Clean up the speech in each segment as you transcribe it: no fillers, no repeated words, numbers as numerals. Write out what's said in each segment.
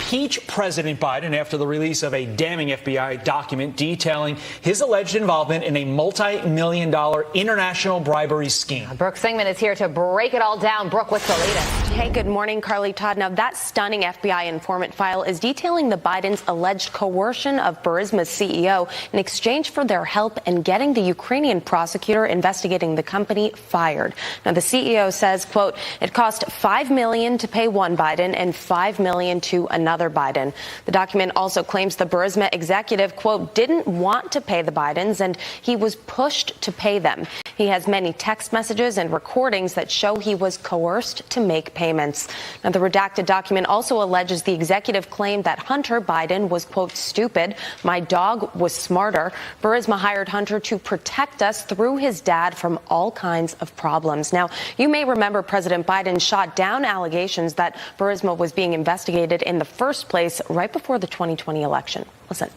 impeach President Biden after the release of a damning FBI document detailing his alleged involvement in a multi-million-dollar international bribery scheme. Brooke Singman is here to break it all down. Brooke, what's the latest? Hey, good morning, Carly Todd. Now, that stunning FBI informant file is detailing the Bidens' alleged coercion of Burisma's CEO in exchange for their help in getting the Ukrainian prosecutor investigating the company fired. Now, the CEO says, quote, it cost $5 million to pay one Biden and $5 million to another Biden. The document also claims the Burisma executive, quote, didn't want to pay the Bidens and he was pushed to pay them. He has many text messages and recordings that show he was coerced to make payments. Now, the redacted document also alleges the executive claimed that Hunter Biden was, quote, stupid. My dog was smarter. Burisma hired Hunter to protect us through his dad from all kinds of problems. Now, you may remember President Biden shot down allegations that Burisma was being investigated in the first place right before the 2020 election. Listen.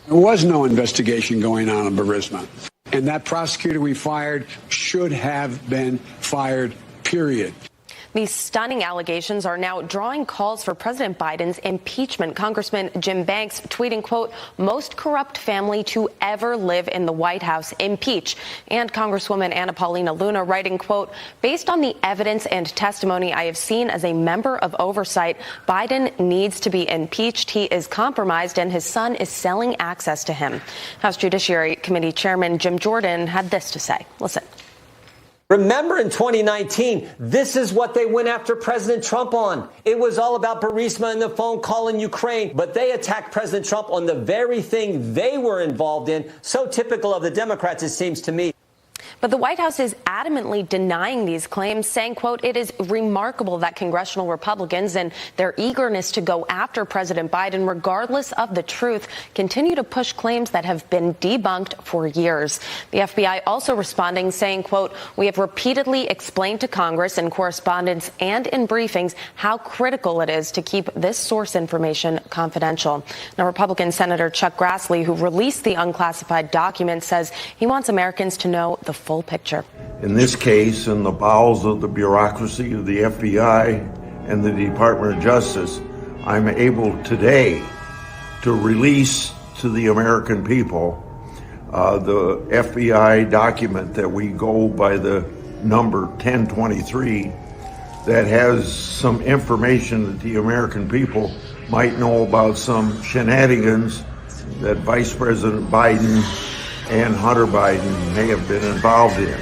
There was no investigation going on Burisma. And that prosecutor we fired should have been fired, period. These stunning allegations are now drawing calls for President Biden's impeachment. Congressman Jim Banks tweeting, quote, most corrupt family to ever live in the White House, impeach. And Congresswoman Anna Paulina Luna writing, quote, based on the evidence and testimony I have seen as a member of oversight, Biden needs to be impeached. He is compromised and his son is selling access to him. House Judiciary Committee Chairman Jim Jordan had this to say. Listen. Remember in 2019, this is what they went after President Trump on. It was all about Burisma and the phone call in Ukraine, but they attacked President Trump on the very thing they were involved in. So typical of the Democrats, it seems to me. But the White House is adamantly denying these claims, saying, quote, it is remarkable that congressional Republicans and their eagerness to go after President Biden, regardless of the truth, continue to push claims that have been debunked for years. The FBI also responding, saying, quote, we have repeatedly explained to Congress in correspondence and in briefings how critical it is to keep this source information confidential. Now, Republican Senator Chuck Grassley, who released the unclassified document, says he wants Americans to know the full picture. In this case, in the bowels of the bureaucracy of the FBI and the Department of Justice, I'm able today to release to the American people the FBI document that we go by the number 1023 that has some information that the American people might know about some shenanigans that Vice President Biden and Hunter Biden may have been involved in.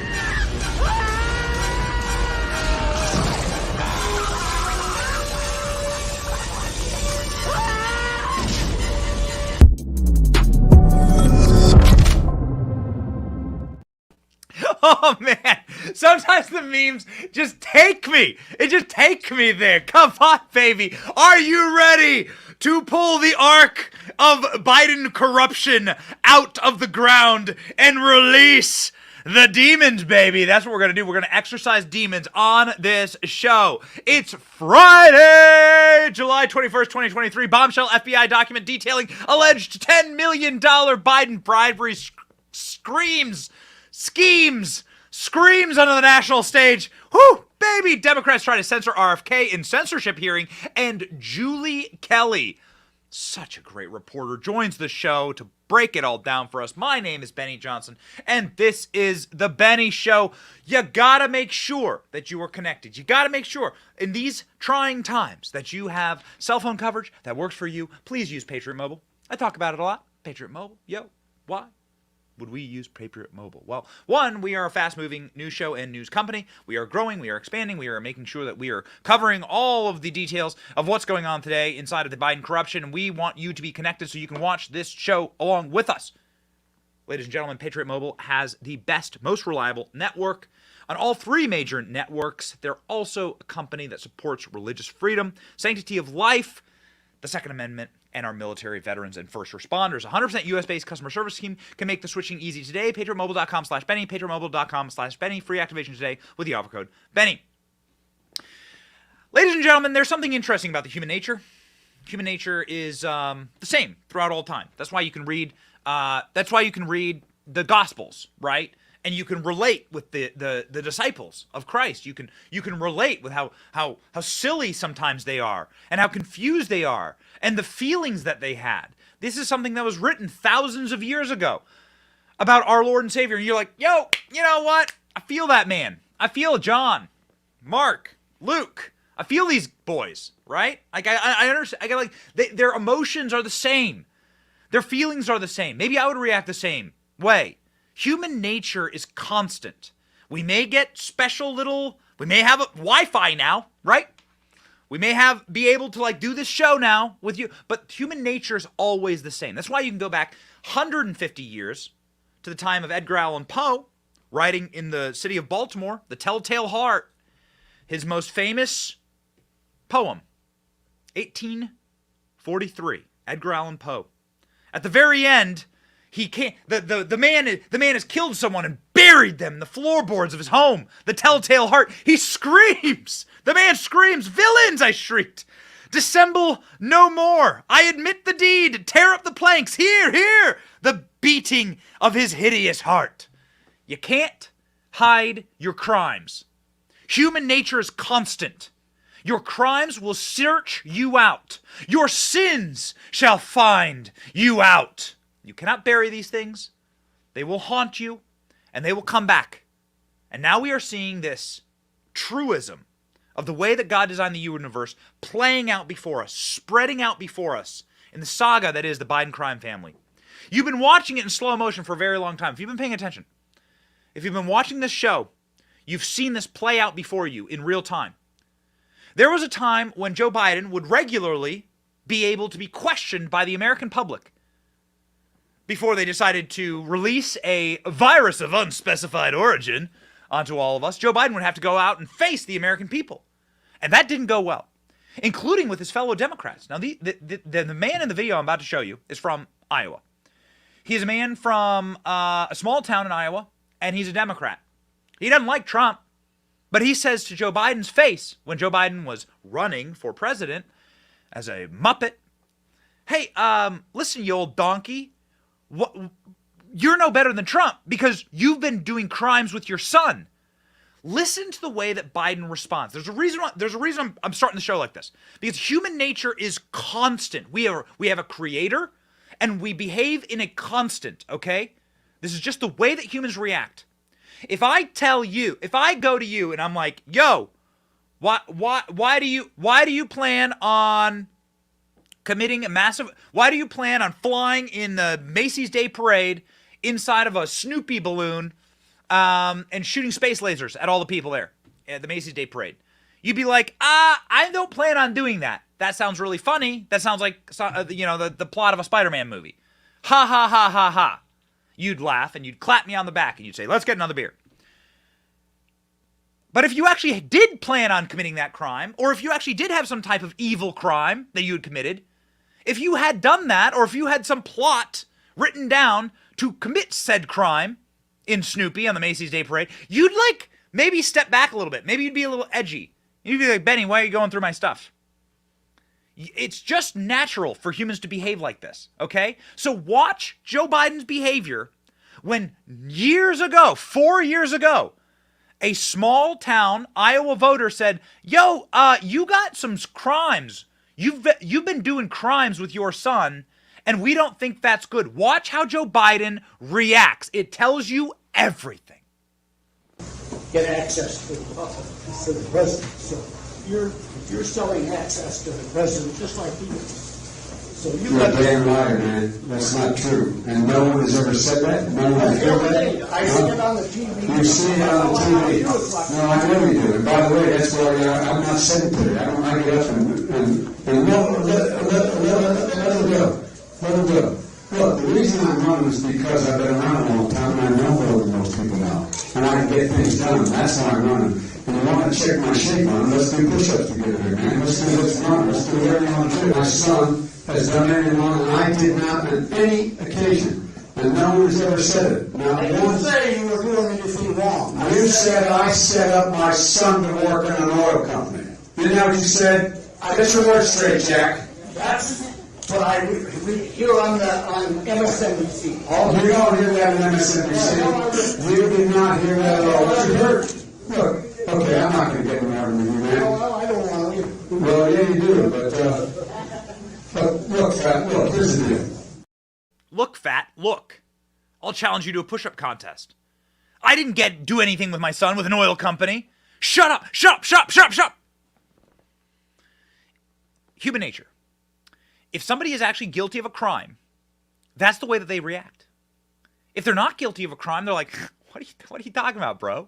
Oh, man. Sometimes the memes just take me. It just takes me there. Come on, baby. Are you ready to pull the ark of Biden corruption out of the ground and release the demons, baby? That's what we're going to do. We're going to exorcise demons on this show. It's Friday, July 21st, 2023. Bombshell FBI document detailing alleged $10 million Biden bribery screams onto the national stage. Whew, baby. Democrats try to censor RFK in censorship hearing, and Julie Kelly, such a great reporter, joins the show to break it all down for us. My name is Benny Johnson, and this is The Benny Show. You gotta make sure that you are connected. You gotta make sure in these trying times that you have cell phone coverage that works for you. Please use Patriot Mobile. I talk about it a lot. Patriot Mobile. Yo, why would we use Patriot Mobile? Well, one, we are a fast-moving news show and news company. We are growing, we are expanding, we are making sure that we are covering all of the details of what's going on today inside of the Biden corruption, and we want you to be connected so you can watch this show along with us. Ladies and gentlemen, Patriot Mobile has the best, most reliable network on all three major networks. They're also a company that supports religious freedom, sanctity of life, the Second Amendment, and our military, veterans, and first responders. 100% U.S.-based customer service team can make the switching easy today. PatriotMobile.com/Benny. PatriotMobile.com/Benny. Free activation today with the offer code Benny. Ladies and gentlemen, there's something interesting about the human nature. Human nature is the same throughout all time. That's why you can read. That's why you can read the Gospels, right? and you can relate with the disciples of Christ. You can relate with how silly sometimes they are, and how confused they are, and the feelings that they had. This is something that was written thousands of years ago about our Lord and Savior. And you're like, yo, you know what? I feel that man. I feel John, Mark, Luke. I feel these boys, right? Like I understand. I get like their emotions are the same. Their feelings are the same. Maybe I would react the same way. Human nature is constant. We may get special little, we may have a Wi-Fi now, right? We may be able to like do this show now with you, but human nature is always the same. That's why you can go back 150 years to the time of Edgar Allan Poe, writing in the city of Baltimore, The Telltale Heart, his most famous poem, 1843, Edgar Allan Poe. At the very end, he can't. The man has killed someone and buried them in the floorboards of his home. The Telltale Heart. He screams. The man screams, "Villains!" I shrieked. "Dissemble no more. I admit the deed. Tear up the planks. Hear, hear the beating of his hideous heart." You can't hide your crimes. Human nature is constant. Your crimes will search you out. Your sins shall find you out. You cannot bury these things. They will haunt you, and they will come back. And now we are seeing this truism of the way that God designed the universe playing out before us, spreading out before us in the saga that is the Biden crime family. You've been watching it in slow motion for a very long time. If you've been paying attention, if you've been watching this show, you've seen this play out before you in real time. There was a time when Joe Biden would regularly be able to be questioned by the American public before they decided to release a virus of unspecified origin onto all of us. Joe Biden would have to go out and face the American people. And that didn't go well, including with his fellow Democrats. Now, the man in the video I'm about to show you is from Iowa. He is a man from a small town in Iowa, and he's a Democrat. He doesn't like Trump. But he says to Joe Biden's face, when Joe Biden was running for president as a Muppet, "Hey, listen, you old donkey, you're no better than Trump because you've been doing crimes with your son." Listen to the way that Biden responds. There's a reason I'm starting the show like this, because human nature is constant. We have a creator, and we behave in a constant. Okay, this is just the way that humans react. If I go to you and I'm like, "Yo, why do you plan on committing a massive, why do you plan on flying in the Macy's Day Parade inside of a Snoopy balloon and shooting space lasers at all the people there at the Macy's Day Parade?" You'd be like, "I don't plan on doing that. That sounds really funny. That sounds like, the plot of a Spider-Man movie. Ha, ha, ha, ha, ha." You'd laugh and you'd clap me on the back and you'd say, "Let's get another beer." But if you actually did plan on committing that crime, or if you actually did have some type of evil crime that you had committed, if you had done that, or if you had some plot written down to commit said crime in Snoopy on the Macy's Day Parade, you'd maybe step back a little bit. Maybe you'd be a little edgy. You'd be like, "Benny, why are you going through my stuff?" It's just natural for humans to behave like this, okay? So watch Joe Biden's behavior when 4 years ago, a small town Iowa voter said, "Yo, you got some crimes. You've been doing crimes with your son, and we don't think that's good." Watch how Joe Biden reacts. It tells you everything. Get access to the president. So you're selling access to the president just like he is. So you're a damn liar, man. That's not true. And no one has ever said that. No one has ever said that. I see it on the TV. You see it on the TV. No, I know you do. And by the way, that's why I'm not sedentary. I don't get up and let him go. Let him go. Look, the reason I'm running is because I've been around a long time and I know more than most people know. And I can get things done. That's why I'm running. And you want to check my shape on, let's do push-ups together, man. Let's run. Let's do everything I want to do. My son has done everything wrong, and I did not on any occasion. And no one has ever said it. Now, I didn't say you were doing anything wrong. You said I set up my son to work in an oil company. You know what you said? Get your words straight, Jack. That's what here on MSNBC. Oh, you don't hear that in MSNBC. You did not hear that at all. What you heard? Look, okay, I'm not going to get in an argument with you, man. Well, I don't want to. Well, yeah, you do, but look, Fat, look, here's the deal. Look, Fat, look. I'll challenge you to a push-up contest. I didn't do anything with my son with an oil company. Shut up, shut up, shut up, shut up, shut up. Human nature. If somebody is actually guilty of a crime, that's the way that they react. If they're not guilty of a crime, they're like, what are you talking about, bro?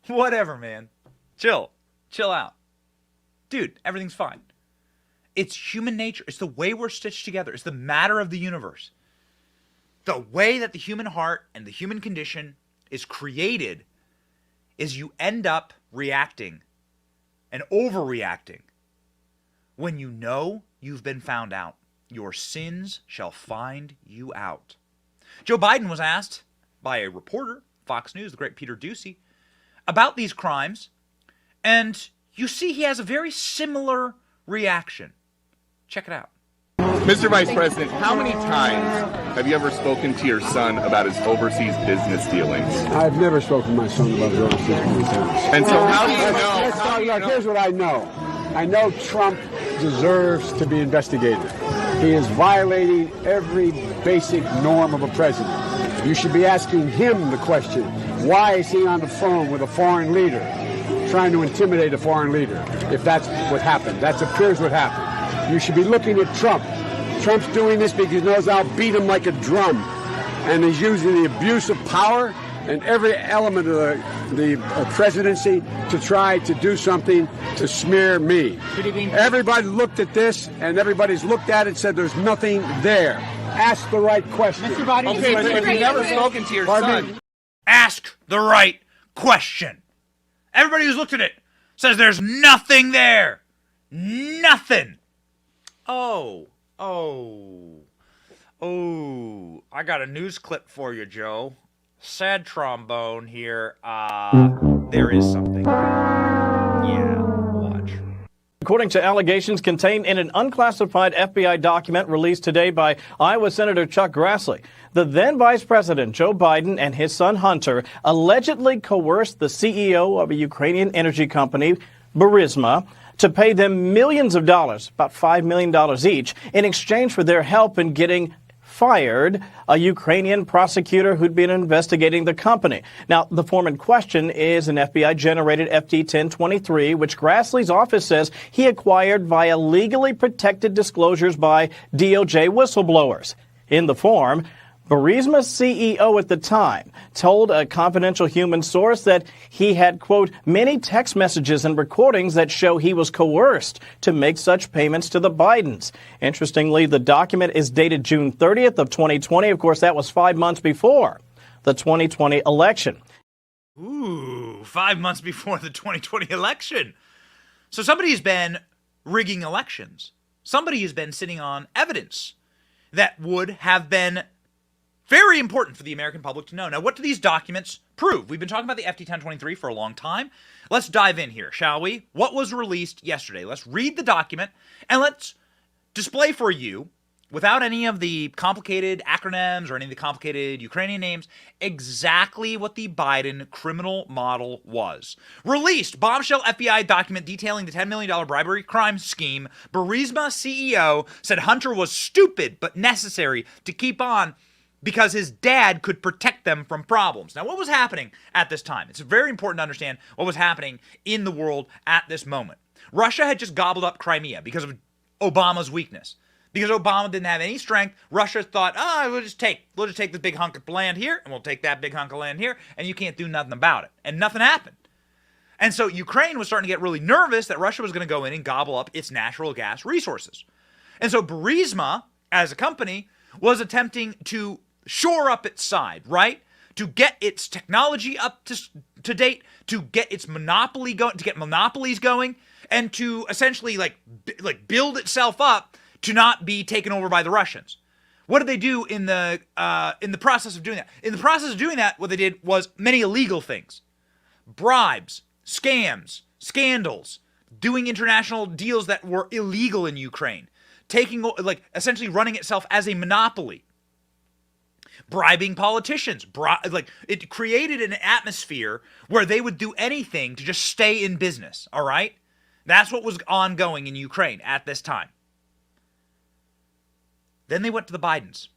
Whatever, man. Chill out. Dude, everything's fine. It's human nature. It's the way we're stitched together. It's the matter of the universe. The way that the human heart and the human condition is created is you end up reacting and overreacting when you know you've been found out. Your sins shall find you out. Joe Biden was asked by a reporter, Fox News, the great Peter Doocy, about these crimes, and you see he has a very similar reaction. Check it out. Mr. Vice President, how many times have you ever spoken to your son about his overseas business dealings? I've never spoken to my son about his overseas business. And so how do you know? Here's what I know. I know Trump deserves to be investigated. He is violating every basic norm of a president. You should be asking him the question, why is he on the phone with a foreign leader, trying to intimidate a foreign leader, if that's what happened? That appears what happened. You should be looking at Trump. Trump's doing this because he knows I'll beat him like a drum. And he's using the abuse of power and every element of the presidency to try to do something to smear me. Everybody looked at this, and everybody's looked at it and said there's nothing there. Ask the right question. Okay, but if you've never spoken to your son. Ask the right question. Everybody who's looked at it says there's nothing there. Nothing. Oh, I got a news clip for you, Joe. Sad trombone here. There is something. Yeah, watch. According to allegations contained in an unclassified FBI document released today by Iowa Senator Chuck Grassley, the then Vice President Joe Biden and his son Hunter allegedly coerced the CEO of a Ukrainian energy company, Burisma, to pay them millions of dollars, about $5 million each, in exchange for their help in getting fired a Ukrainian prosecutor who'd been investigating the company. Now, the form in question is an FBI-generated FD-1023, which Grassley's office says he acquired via legally protected disclosures by DOJ whistleblowers. In the form, Burisma's CEO at the time told a confidential human source that he had, quote, many text messages and recordings that show he was coerced to make such payments to the Bidens. Interestingly, the document is dated June 30th of 2020. Of course, that was 5 months before the 2020 election. Ooh, 5 months before the 2020 election. So somebody has been rigging elections. Somebody has been sitting on evidence that would have been very important for the American public to know. Now, what do these documents prove? We've been talking about the FD-1023 for a long time. Let's dive in here, shall we? What was released yesterday? Let's read the document, and let's display for you, without any of the complicated acronyms or any of the complicated Ukrainian names, exactly what the Biden criminal model was. Released bombshell FBI document detailing the $10 million bribery crime scheme. Burisma CEO said Hunter was stupid but necessary to keep on because his dad could protect them from problems. Now, what was happening at this time? It's very important to understand what was happening in the world at this moment. Russia had just gobbled up Crimea because of Obama's weakness. Because Obama didn't have any strength, Russia thought, we'll just take this big hunk of land here, and we'll take that big hunk of land here, and you can't do nothing about it. And nothing happened. And so Ukraine was starting to get really nervous that Russia was going to go in and gobble up its natural gas resources. And so Burisma, as a company, was attempting to shore up its side, right? To get its technology up to date, to get its monopoly going, to get monopolies going, and to essentially like build itself up to not be taken over by the Russians. What did they do in the process of doing that? In the process of doing that, what they did was many illegal things. Bribes, scams, scandals, doing international deals that were illegal in Ukraine, essentially running itself as a monopoly, bribing politicians. It created an atmosphere where they would do anything to just stay in business, all right? That's what was ongoing in Ukraine at this time. Then they went to the Bidens.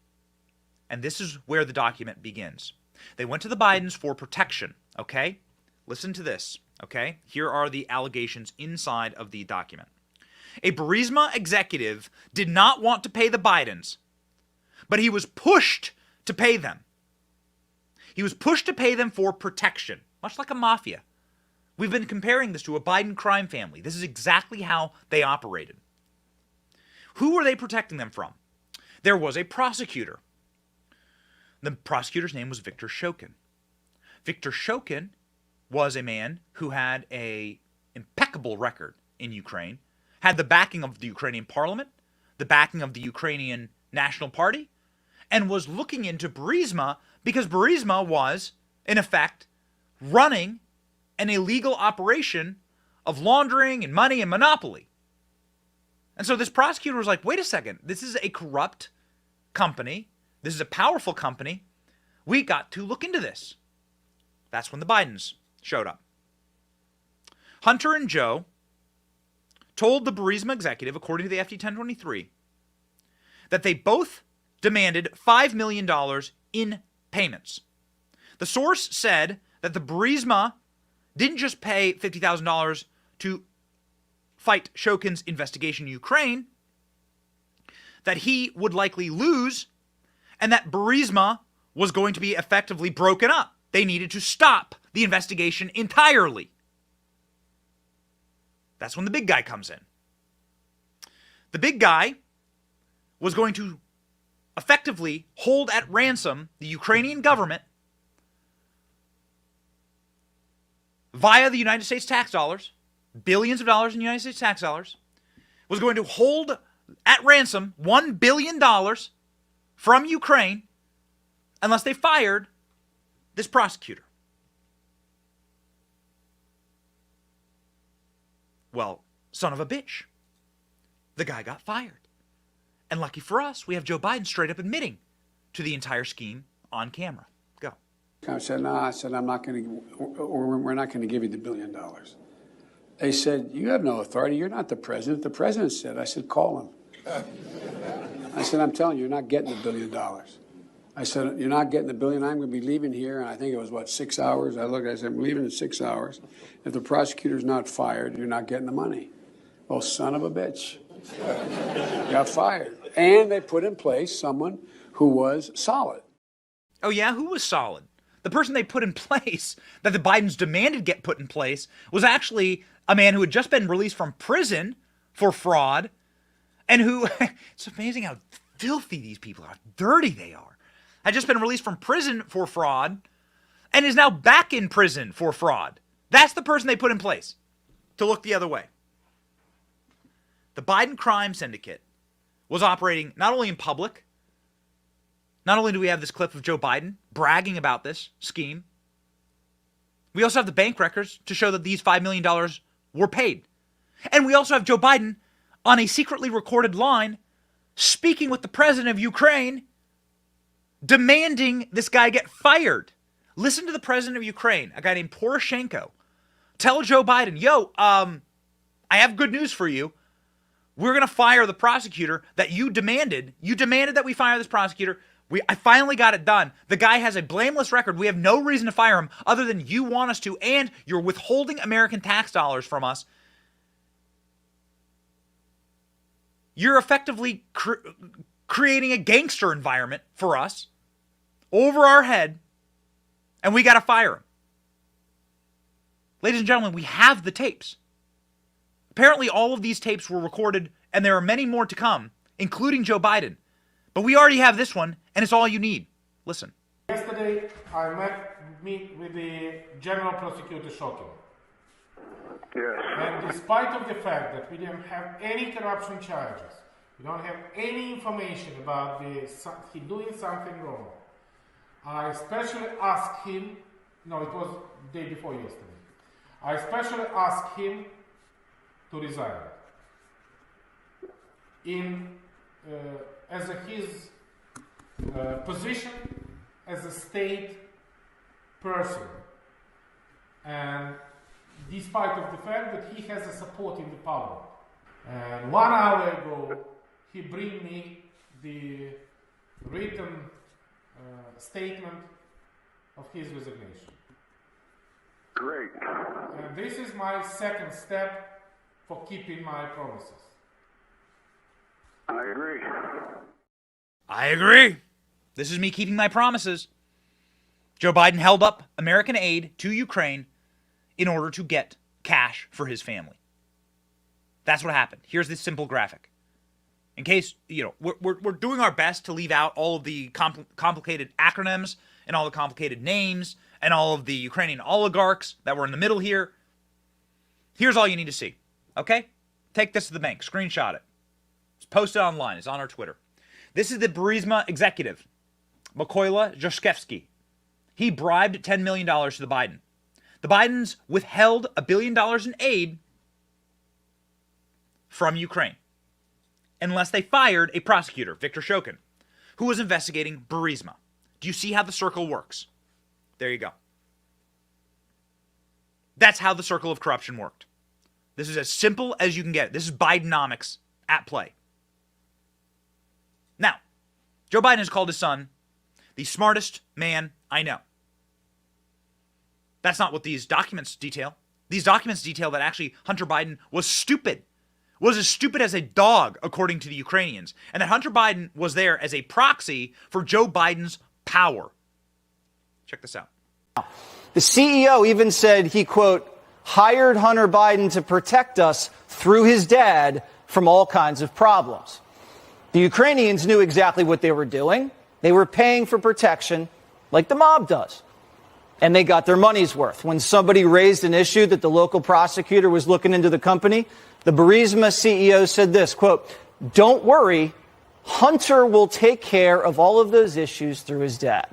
And this is where the document begins. They went to the Bidens for protection, okay? Listen to this, okay? Here are the allegations inside of the document. A Burisma executive did not want to pay the Bidens, but he was pushed to pay them. He was pushed to pay them for protection, much like a mafia. We've been comparing this to a Biden crime family. This is exactly how they operated. Who were they protecting them from? There was a prosecutor. The prosecutor's name was Victor Shokin. Victor Shokin was a man who had an impeccable record in Ukraine, had the backing of the Ukrainian parliament, the backing of the Ukrainian National Party, and was looking into Burisma because Burisma was, in effect, running an illegal operation of laundering and money and monopoly. And so this prosecutor was like, wait a second, this is a corrupt company. This is a powerful company. We got to look into this. That's when the Bidens showed up. Hunter and Joe told the Burisma executive, according to the FD 1023, that they both demanded $5 million in payments. The source said that the Burisma didn't just pay $50,000 to fight Shokin's investigation in Ukraine, that he would likely lose, and that Burisma was going to be effectively broken up. They needed to stop the investigation entirely. That's when the big guy comes in. The big guy was going to effectively hold at ransom the Ukrainian government via the United States tax dollars, billions of dollars in United States tax dollars, was going to hold at ransom $1 billion from Ukraine unless they fired this prosecutor. Well, son of a bitch. The guy got fired. And lucky for us, we have Joe Biden straight up admitting to the entire scheme on camera. Go. I said, no, I'm not going to, we're not going to give you the $1 billion. They said, you have no authority. You're not the president. The president said, I said, call him. I said, I'm telling you, you're not getting the $1 billion. I said, you're not getting the $1 billion. I'm going to be leaving here. And I think it was, 6 hours? I said, I'm leaving in 6 hours. If the prosecutor's not fired, you're not getting the money. Well, son of a bitch. Got fired. And they put in place someone who was solid. Oh, yeah? Who was solid? The person they put in place, that the Bidens demanded get put in place, was actually a man who had just been released from prison for fraud, and who, it's amazing how filthy these people are, how dirty they are, had just been released from prison for fraud, and is now back in prison for fraud. That's the person they put in place to look the other way. The Biden crime syndicate was operating not only in public, not only do we have this clip of Joe Biden bragging about this scheme, we also have the bank records to show that these $5 million were paid. And we also have Joe Biden on a secretly recorded line speaking with the president of Ukraine, demanding this guy get fired. Listen to the president of Ukraine, a guy named Poroshenko, tell Joe Biden, yo, I have good news for you. We're going to fire the prosecutor that you demanded. You demanded that we fire this prosecutor. I finally got it done. The guy has a blameless record. We have no reason to fire him other than you want us to, and you're withholding American tax dollars from us. You're effectively creating a gangster environment for us over our head, and we got to fire him. Ladies and gentlemen, we have the tapes. Apparently, all of these tapes were recorded, and there are many more to come, including Joe Biden. But we already have this one, and it's all you need. Listen. Yesterday, I meet with the General Prosecutor Shokin. Yes. And despite of the fact that we didn't have any corruption charges, we don't have any information about he doing something wrong, I especially asked him, no, it was the day before yesterday, I especially asked him to resign. In his position as a state person, and despite of the fact that he has a support in the parliament. And 1 hour ago, he bring me the written statement of his resignation. Great. And this is my second step for keeping my promises. I agree. I agree. This is me keeping my promises. Joe Biden held up American aid to Ukraine in order to get cash for his family. That's what happened. Here's this simple graphic. In case, we're doing our best to leave out all of the complicated acronyms and all the complicated names and all of the Ukrainian oligarchs that were in the middle here. Here's all you need to see, okay? Take this to the bank. Screenshot it. It's posted online. It's on our Twitter. This is the Burisma executive, Mykola Zhuskevsky. He bribed $10 million to the Biden. The Bidens withheld $1 billion in aid from Ukraine unless they fired a prosecutor, Viktor Shokin, who was investigating Burisma. Do you see how the circle works? There you go. That's how the circle of corruption worked. This is as simple as you can get it. This is Bidenomics at play. Now, Joe Biden has called his son the smartest man I know. That's not what these documents detail. These documents detail that actually Hunter Biden was stupid. Was as stupid as a dog, according to the Ukrainians. And that Hunter Biden was there as a proxy for Joe Biden's power. Check this out. The CEO even said he, quote, hired Hunter Biden to protect us through his dad from all kinds of problems. The Ukrainians knew exactly what they were doing. They were paying for protection like the mob does. And they got their money's worth. When somebody raised an issue that the local prosecutor was looking into the company, the Burisma CEO said this, quote, don't worry, Hunter will take care of all of those issues through his dad.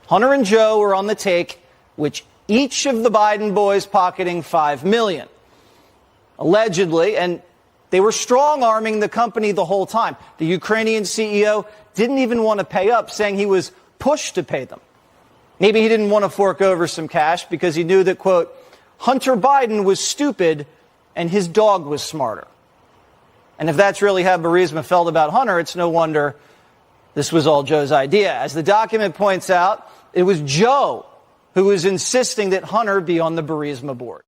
Hunter and Joe were on the take, which each of the Biden boys pocketing $5 million. Allegedly, and they were strong-arming the company the whole time. The Ukrainian CEO didn't even want to pay up, saying he was pushed to pay them. Maybe he didn't want to fork over some cash because he knew that, quote, Hunter Biden was stupid and his dog was smarter. And if that's really how Burisma felt about Hunter, it's no wonder this was all Joe's idea. As the document points out, it was Joe who was insisting that Hunter be on the Burisma board.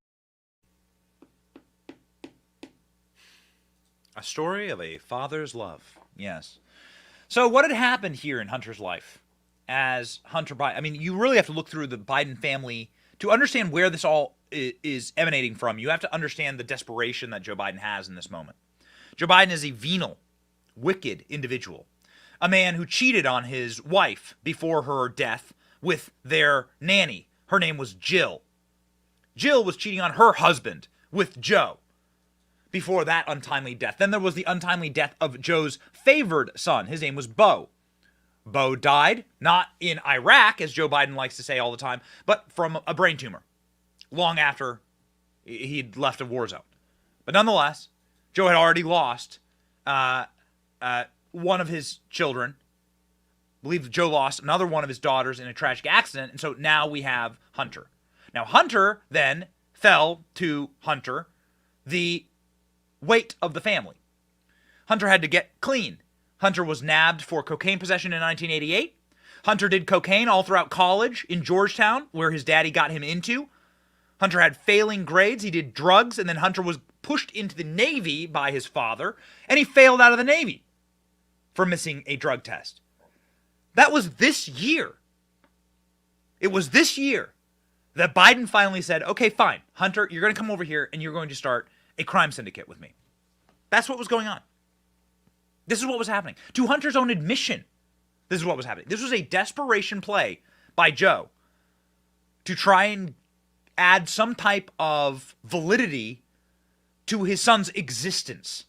A story of a father's love. Yes. So what had happened here in Hunter's life as Hunter Biden? I mean, you really have to look through the Biden family to understand where this all is emanating from. You have to understand the desperation that Joe Biden has in this moment. Joe Biden is a venal, wicked individual, a man who cheated on his wife before her death with their nanny. Her name was Jill. Jill was cheating on her husband with Joe before that untimely death. Then there was the untimely death of Joe's favored son. His name was Beau. Beau died, not in Iraq, as Joe Biden likes to say all the time, but from a brain tumor, long after he'd left a war zone. But nonetheless, Joe had already lost one of his children. I believe Joe lost another one of his daughters in a tragic accident, and so now we have Hunter. Now, Hunter then fell to Hunter the weight of the family. Hunter had to get clean. Hunter was nabbed for cocaine possession in 1988. Hunter did cocaine all throughout college in Georgetown, where his daddy got him into. Hunter had failing grades. He did drugs, and then Hunter was pushed into the Navy by his father, and he failed out of the Navy for missing a drug test. That was this year. It was this year that Biden finally said, okay, fine, Hunter, you're going to come over here and you're going to start a crime syndicate with me. That's what was going on. This is what was happening. To Hunter's own admission, this is what was happening. This was a desperation play by Joe to try and add some type of validity to his son's existence.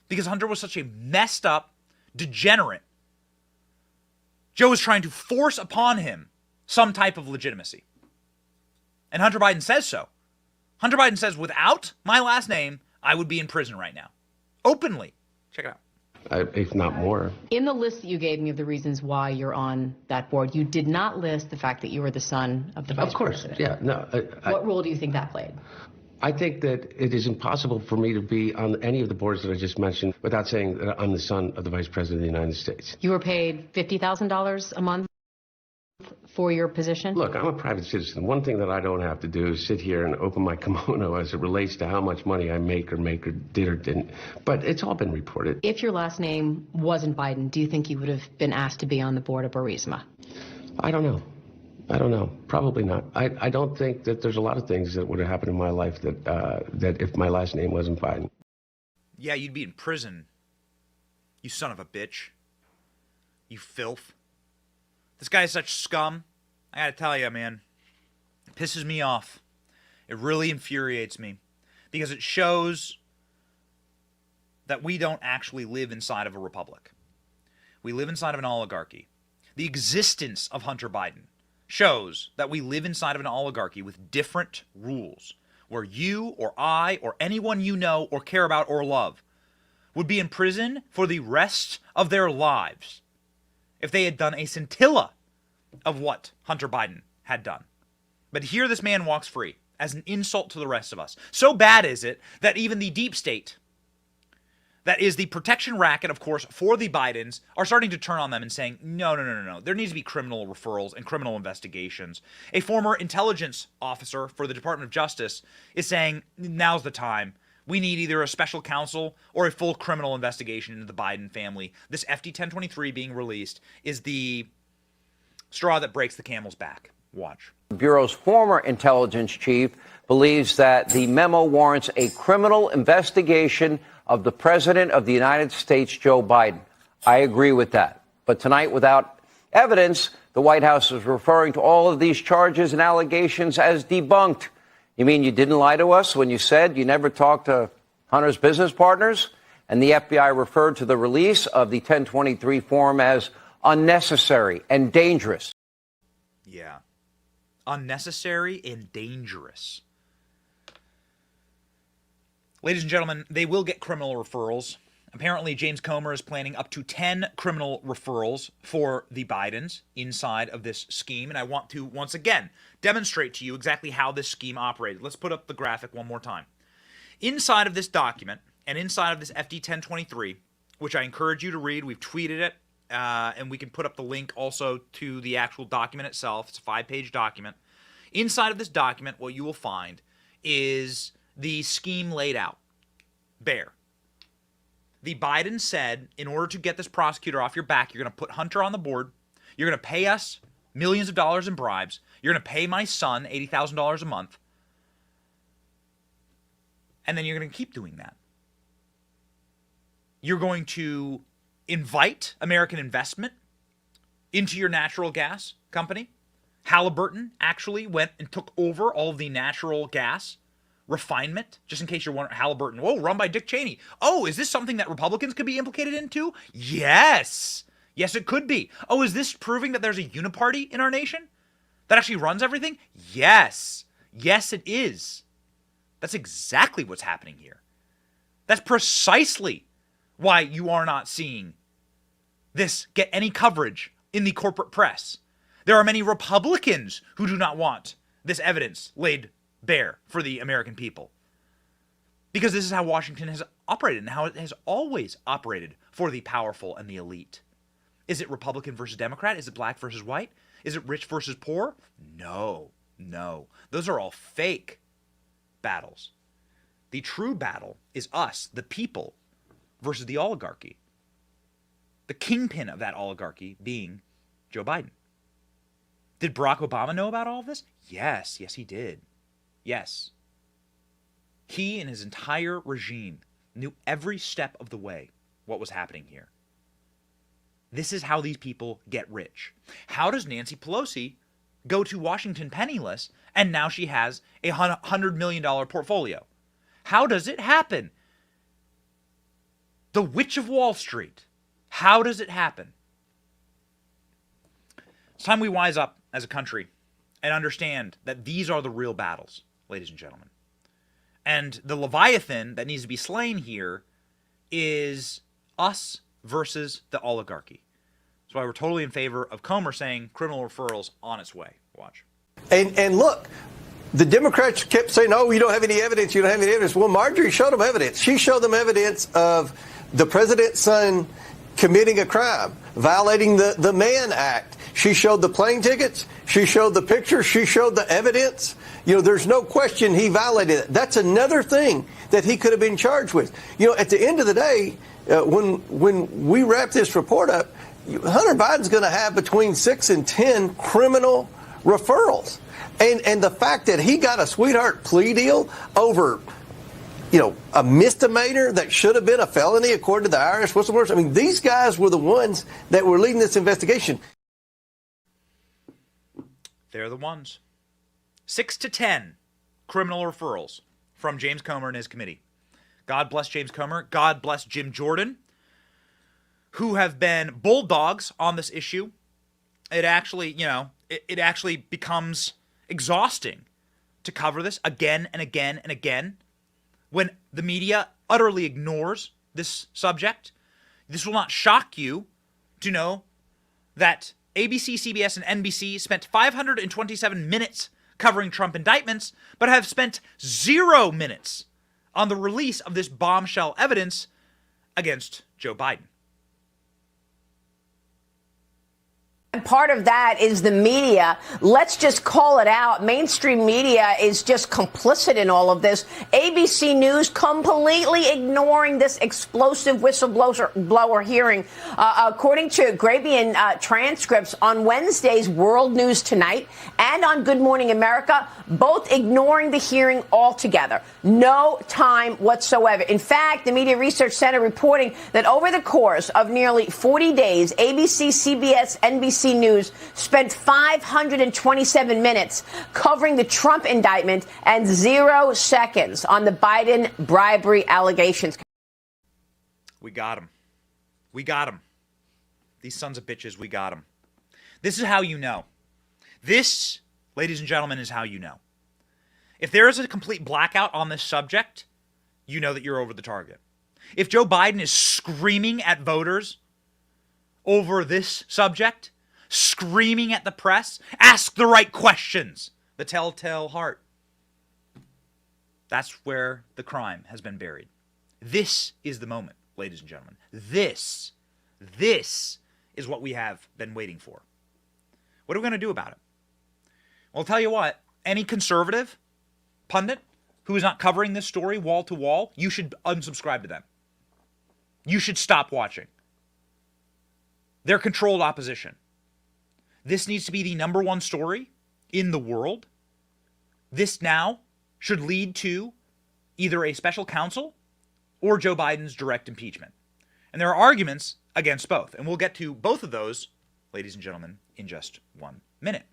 Because Hunter was such a messed up degenerate. Joe was trying to force upon him some type of legitimacy. And Hunter Biden says so. Hunter Biden says, without my last name, I would be in prison right now. Openly. Check it out. if not more. In the list that you gave me of the reasons why you're on that board, you did not list the fact that you were the son of the vice president. Yeah, no. What role do you think that played? I think that it is impossible for me to be on any of the boards that I just mentioned without saying that I'm the son of the Vice President of the United States. You were paid $50,000 a month for your position? Look, I'm a private citizen. One thing that I don't have to do is sit here and open my kimono as it relates to how much money I make or did or didn't. But it's all been reported. If your last name wasn't Biden, do you think you would have been asked to be on the board of Burisma? I don't know. Probably not. I don't think that there's a lot of things that would have happened in my life that if my last name wasn't Biden. Yeah, you'd be in prison. You son of a bitch. You filth. This guy is such scum. I gotta tell you, man. It pisses me off. It really infuriates me. Because it shows that we don't actually live inside of a republic. We live inside of an oligarchy. The existence of Hunter Biden shows that we live inside of an oligarchy with different rules, where you or I or anyone you know or care about or love would be in prison for the rest of their lives if they had done a scintilla of what Hunter Biden had done. But here this man walks free as an insult to the rest of us. So bad is it that even the deep state, that is the protection racket, of course, for the Bidens, are starting to turn on them and saying, no. There needs to be criminal referrals and criminal investigations. A former intelligence officer for the Department of Justice is saying, now's the time. We need either a special counsel or a full criminal investigation into the Biden family. This FD 1023 being released is the straw that breaks the camel's back. Watch. The Bureau's former intelligence chief believes that the memo warrants a criminal investigation of the President of the United States, Joe Biden. I agree with that. But tonight, without evidence, the White House is referring to all of these charges and allegations as debunked. You mean you didn't lie to us when you said you never talked to Hunter's business partners? And the FBI referred to the release of the 1023 form as unnecessary and dangerous. Yeah. Unnecessary and dangerous. Ladies and gentlemen, they will get criminal referrals. Apparently, James Comer is planning up to 10 criminal referrals for the Bidens inside of this scheme. And I want to, once again, demonstrate to you exactly how this scheme operated. Let's put up the graphic one more time. Inside of this document and inside of this FD 1023, which I encourage you to read, we've tweeted it, and we can put up the link also to the actual document itself. It's a 5-page document. Inside of this document, what you will find is the scheme laid out, bare. The Biden said, in order to get this prosecutor off your back, you're going to put Hunter on the board. You're going to pay us millions of dollars in bribes. You're going to pay my son $80,000 a month. And then you're going to keep doing that. You're going to invite American investment into your natural gas company. Halliburton actually went and took over all of the natural gas refinement, just in case you're wondering. Halliburton, run by Dick Cheney. Oh, is this something that Republicans could be implicated into? Yes, it could be. Oh, is this proving that there's a uniparty in our nation that actually runs everything? Yes, it is. That's exactly what's happening here. That's precisely why you are not seeing this get any coverage in the corporate press. There are many Republicans who do not want this evidence laid bare for the American people. Because this is how Washington has operated and how it has always operated for the powerful and the elite. Is it Republican versus Democrat? Is it black versus white? Is it rich versus poor? No. Those are all fake battles. The true battle is us, the people, versus the oligarchy. The kingpin of that oligarchy being Joe Biden. Did Barack Obama know about all of this? Yes, he did. Yes. He and his entire regime knew every step of the way what was happening here. This is how these people get rich. How does Nancy Pelosi go to Washington penniless and now she has a $100 million portfolio? How does it happen? The Witch of Wall Street. How does it happen? It's time we wise up as a country and understand that these are the real battles, ladies and gentlemen. And the Leviathan that needs to be slain here is us versus the oligarchy. That's why we're totally in favor of Comer saying criminal referrals on its way. Watch. And look, the Democrats kept saying, "Oh, you don't have any evidence. You don't have any evidence." Well, Marjorie showed them evidence. She showed them evidence of the president's son committing a crime, violating the Mann Act. She showed the plane tickets. She showed the pictures. She showed the evidence. There's no question he violated it. That's another thing that he could have been charged with. At the end of the day, when we wrap this report up, Hunter Biden's going to have between 6 and 10 criminal referrals. And the fact that he got a sweetheart plea deal over, a misdemeanor that should have been a felony according to the IRS whistleblowers. I mean, these guys were the ones that were leading this investigation. They're the ones. 6 to 10 criminal referrals from James Comer and his committee. God bless James Comer. God bless Jim Jordan, who have been bulldogs on this issue. It actually, it actually becomes exhausting to cover this again and again and again when the media utterly ignores this subject. This will not shock you to know that ABC, CBS, and NBC spent 527 minutes covering Trump indictments, but have spent 0 minutes on the release of this bombshell evidence against Joe Biden. And part of that is the media. Let's just call it out. Mainstream media is just complicit in all of this. ABC News completely ignoring this explosive whistleblower hearing. According to Grabian transcripts on Wednesday's World News Tonight and on Good Morning America, both ignoring the hearing altogether. No time whatsoever. In fact, the Media Research Center reporting that over the course of nearly 40 days, ABC, CBS, NBC News spent 527 minutes covering the Trump indictment and 0 seconds on the Biden bribery allegations. We got him. We got him. These sons of bitches, we got him. This is how you know. This, ladies and gentlemen, is how you know. If there is a complete blackout on this subject, you know that you're over the target. If Joe Biden is screaming at voters over this subject, screaming at the press, ask the right questions. The telltale heart. That's where the crime has been buried. This is the moment, ladies and gentlemen. This is what we have been waiting for. What are we going to do about it? Well, I'll tell you what, any conservative pundit who is not covering this story wall to wall, you should unsubscribe to them. You should stop watching. They're controlled opposition. This needs to be the number one story in the world. This now should lead to either a special counsel or Joe Biden's direct impeachment. And there are arguments against both. And we'll get to both of those, ladies and gentlemen, in just 1 minute.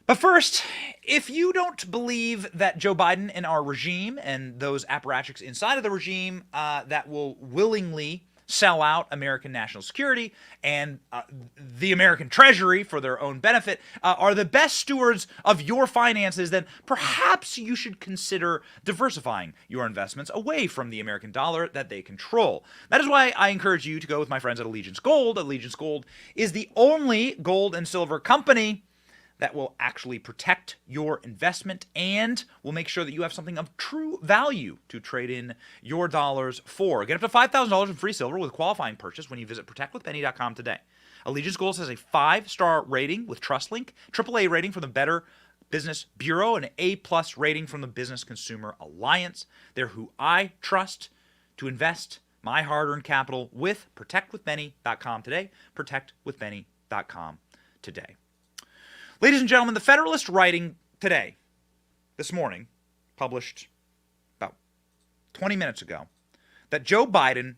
But first, if you don't believe that Joe Biden and our regime and those apparatchiks inside of the regime that will willingly sell out American national security and the American treasury for their own benefit are the best stewards of your finances, then perhaps you should consider diversifying your investments away from the American dollar that they control. That is why I encourage you to go with my friends at Allegiance Gold. Allegiance Gold is the only gold and silver company that will actually protect your investment and will make sure that you have something of true value to trade in your dollars for. Get up to $5,000 in free silver with a qualifying purchase when you visit protectwithpenny.com today. Allegiance Gold has a 5-star rating with TrustLink, AAA rating from the Better Business Bureau, and an A+ rating from the Business Consumer Alliance. They're who I trust to invest my hard-earned capital with. Protectwithpenny.com today. Protectwithpenny.com today. Ladies and gentlemen, the Federalist writing today, this morning, published about 20 minutes ago, that Joe Biden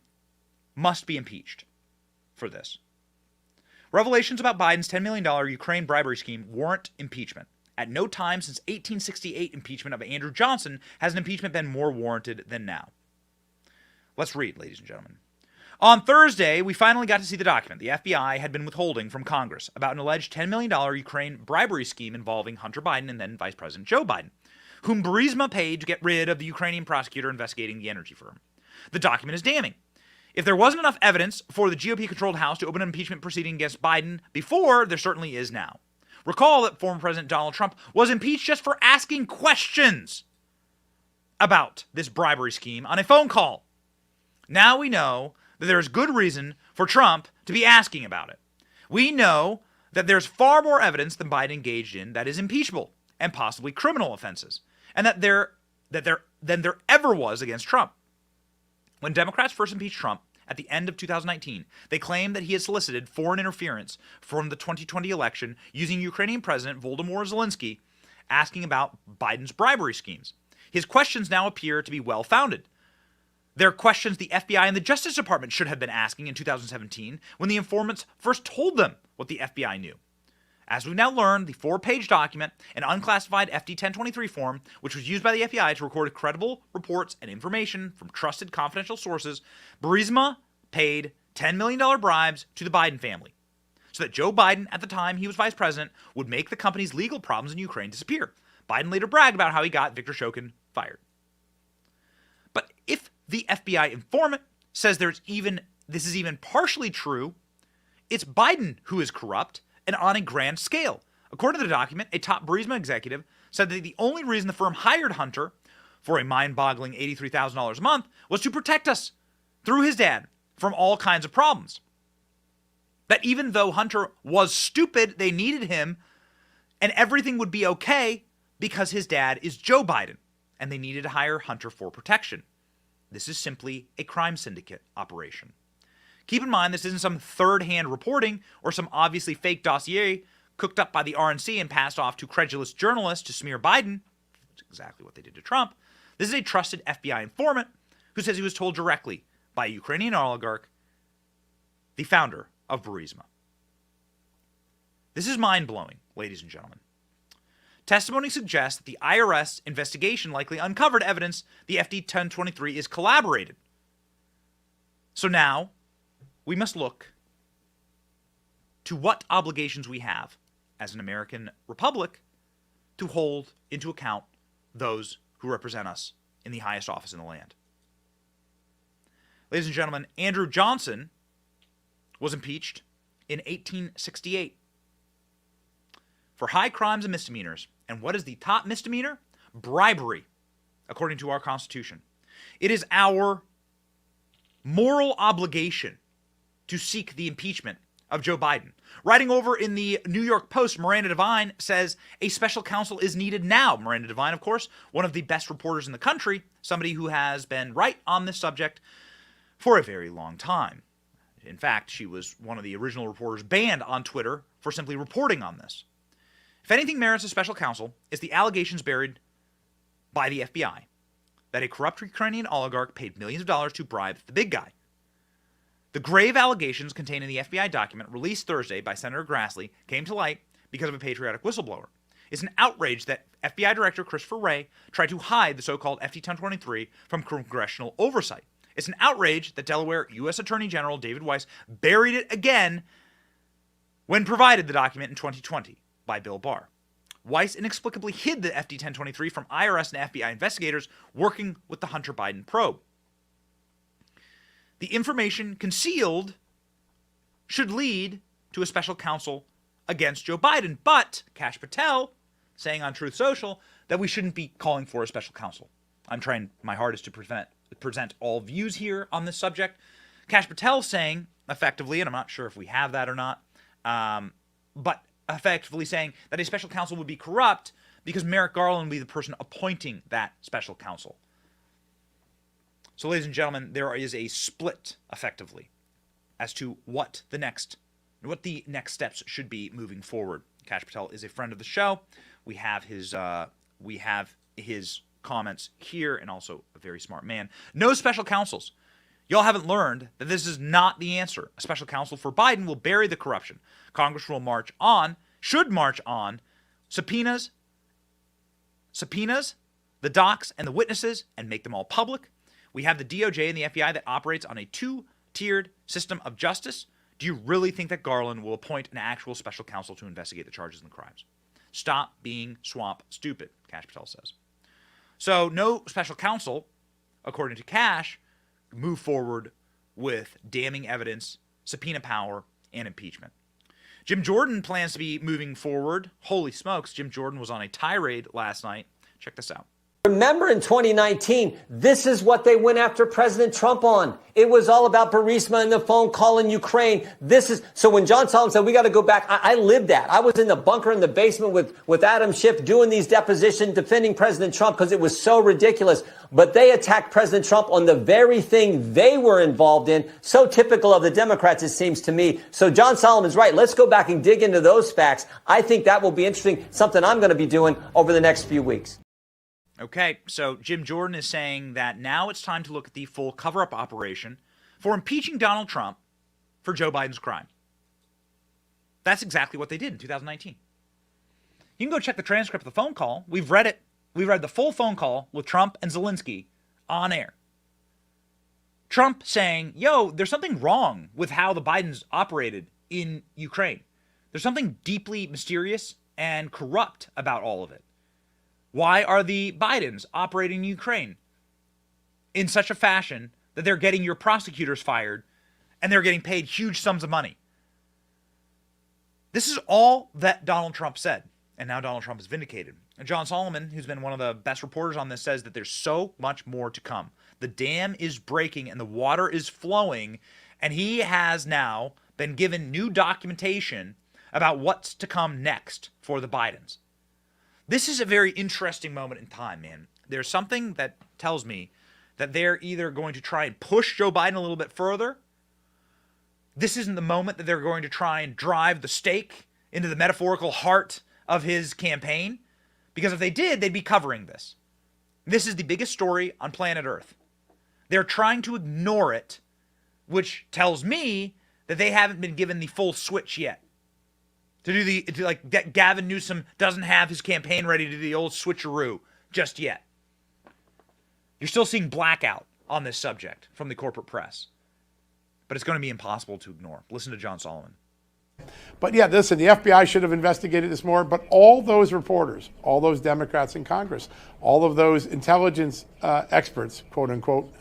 must be impeached for this. Revelations about Biden's $10 million Ukraine bribery scheme warrant impeachment. At no time since 1868 impeachment of Andrew Johnson has an impeachment been more warranted than now. Let's read, ladies and gentlemen. On Thursday, we finally got to see the document the FBI had been withholding from Congress about an alleged $10 million Ukraine bribery scheme involving Hunter Biden and then Vice President Joe Biden, whom Burisma paid to get rid of the Ukrainian prosecutor investigating the energy firm. The document is damning. If there wasn't enough evidence for the GOP-controlled House to open an impeachment proceeding against Biden before, there certainly is now. Recall that former President Donald Trump was impeached just for asking questions about this bribery scheme on a phone call. Now we know that there is good reason for Trump to be asking about it. We know that there's far more evidence than Biden engaged in that is impeachable and possibly criminal offenses, and than there ever was against Trump. When Democrats first impeached Trump at the end of 2019, they claimed that he had solicited foreign interference from the 2020 election using Ukrainian President Volodymyr Zelensky, asking about Biden's bribery schemes. His questions now appear to be well-founded. They're questions the FBI and the Justice Department should have been asking in 2017 when the informants first told them what the FBI knew. As we've now learned, the 4-page document, an unclassified FD-1023 form, which was used by the FBI to record credible reports and information from trusted confidential sources, Burisma paid $10 million bribes to the Biden family so that Joe Biden, at the time he was vice president, would make the company's legal problems in Ukraine disappear. Biden later bragged about how he got Viktor Shokin fired. But if the FBI informant says this is even partially true, it's Biden who is corrupt, and on a grand scale. According to the document, a top Burisma executive said that the only reason the firm hired Hunter for a mind-boggling $83,000 a month was to protect us, through his dad, from all kinds of problems. That even though Hunter was stupid, they needed him, and everything would be okay because his dad is Joe Biden, and they needed to hire Hunter for protection. This is simply a crime syndicate operation. Keep in mind, this isn't some third-hand reporting or some obviously fake dossier cooked up by the RNC and passed off to credulous journalists to smear Biden. That's exactly what they did to Trump. This is a trusted FBI informant who says he was told directly by a Ukrainian oligarch, the founder of Burisma. This is mind-blowing, ladies and gentlemen. Testimony suggests that the IRS investigation likely uncovered evidence the FD-1023 is collaborated. So now, we must look to what obligations we have as an American republic to hold into account those who represent us in the highest office in the land. Ladies and gentlemen, Andrew Johnson was impeached in 1868 for high crimes and misdemeanors. And what is the top misdemeanor? Bribery, according to our Constitution. It is our moral obligation to seek the impeachment of Joe Biden. Writing over in the New York Post, Miranda Devine says a special counsel is needed now. Miranda Devine, of course, one of the best reporters in the country, somebody who has been right on this subject for a very long time. In fact, she was one of the original reporters banned on Twitter for simply reporting on this. If anything merits a special counsel, it's the allegations buried by the FBI that a corrupt Ukrainian oligarch paid millions of dollars to bribe the big guy. The grave allegations contained in the FBI document released Thursday by Senator Grassley came to light because of a patriotic whistleblower. It's an outrage that FBI Director Christopher Wray tried to hide the so-called FD-1023 from congressional oversight. It's an outrage that Delaware U.S. Attorney General David Weiss buried it again when provided the document in 2020 by Bill Barr. Weiss inexplicably hid the FD-1023 from IRS and FBI investigators working with the Hunter Biden probe. The information concealed should lead to a special counsel against Joe Biden, but Kash Patel saying on Truth Social that we shouldn't be calling for a special counsel. I'm trying my hardest to present all views here on this subject. Kash Patel saying effectively, and I'm not sure if we have that or not, but effectively saying that a special counsel would be corrupt because Merrick Garland would be the person appointing that special counsel. So, ladies and gentlemen, there is a split, effectively, as to what the next steps should be moving forward. Kash Patel is a friend of the show. We have his comments here, and also a very smart man. No special counsels. Y'all haven't learned that this is not the answer. A special counsel for Biden will bury the corruption. Congress will should march on, subpoenas, the docs, and the witnesses, and make them all public. We have the DOJ and the FBI that operates on a two-tiered system of justice. Do you really think that Garland will appoint an actual special counsel to investigate the charges and the crimes? Stop being swamp stupid, Kash Patel says. So no special counsel, according to Kash, move forward with damning evidence, subpoena power, and impeachment. Jim Jordan plans to be moving forward. Holy smokes, Jim Jordan was on a tirade last night. Check this out. Remember in 2019, this is what they went after President Trump on. It was all about Burisma and the phone call in Ukraine. So when John Solomon said, we got to go back, I lived that. I was in the bunker in the basement with Adam Schiff doing these depositions, defending President Trump because it was so ridiculous. But they attacked President Trump on the very thing they were involved in. So typical of the Democrats, it seems to me. So John Solomon's right. Let's go back and dig into those facts. I think that will be interesting, something I'm going to be doing over the next few weeks. Okay, so Jim Jordan is saying that now it's time to look at the full cover-up operation for impeaching Donald Trump for Joe Biden's crime. That's exactly what they did in 2019. You can go check the transcript of the phone call. We've read it. We read the full phone call with Trump and Zelensky on air. Trump saying, yo, there's something wrong with how the Bidens operated in Ukraine. There's something deeply mysterious and corrupt about all of it. Why are the Bidens operating in Ukraine in such a fashion that they're getting your prosecutors fired and they're getting paid huge sums of money? This is all that Donald Trump said, and now Donald Trump is vindicated. And John Solomon, who's been one of the best reporters on this, says that there's so much more to come. The dam is breaking and the water is flowing, and he has now been given new documentation about what's to come next for the Bidens. This is a very interesting moment in time, man. There's something that tells me that they're either going to try and push Joe Biden a little bit further. This isn't the moment that they're going to try and drive the stake into the metaphorical heart of his campaign. Because if they did, they'd be covering this. This is the biggest story on planet Earth. They're trying to ignore it, which tells me that they haven't been given the full switch yet. Gavin Newsom doesn't have his campaign ready to do the old switcheroo just yet. You're still seeing blackout on this subject from the corporate press. But it's going to be impossible to ignore. Listen to John Solomon. But yeah, listen, the FBI should have investigated this more, but all those reporters, all those Democrats in Congress, all of those intelligence experts, quote unquote,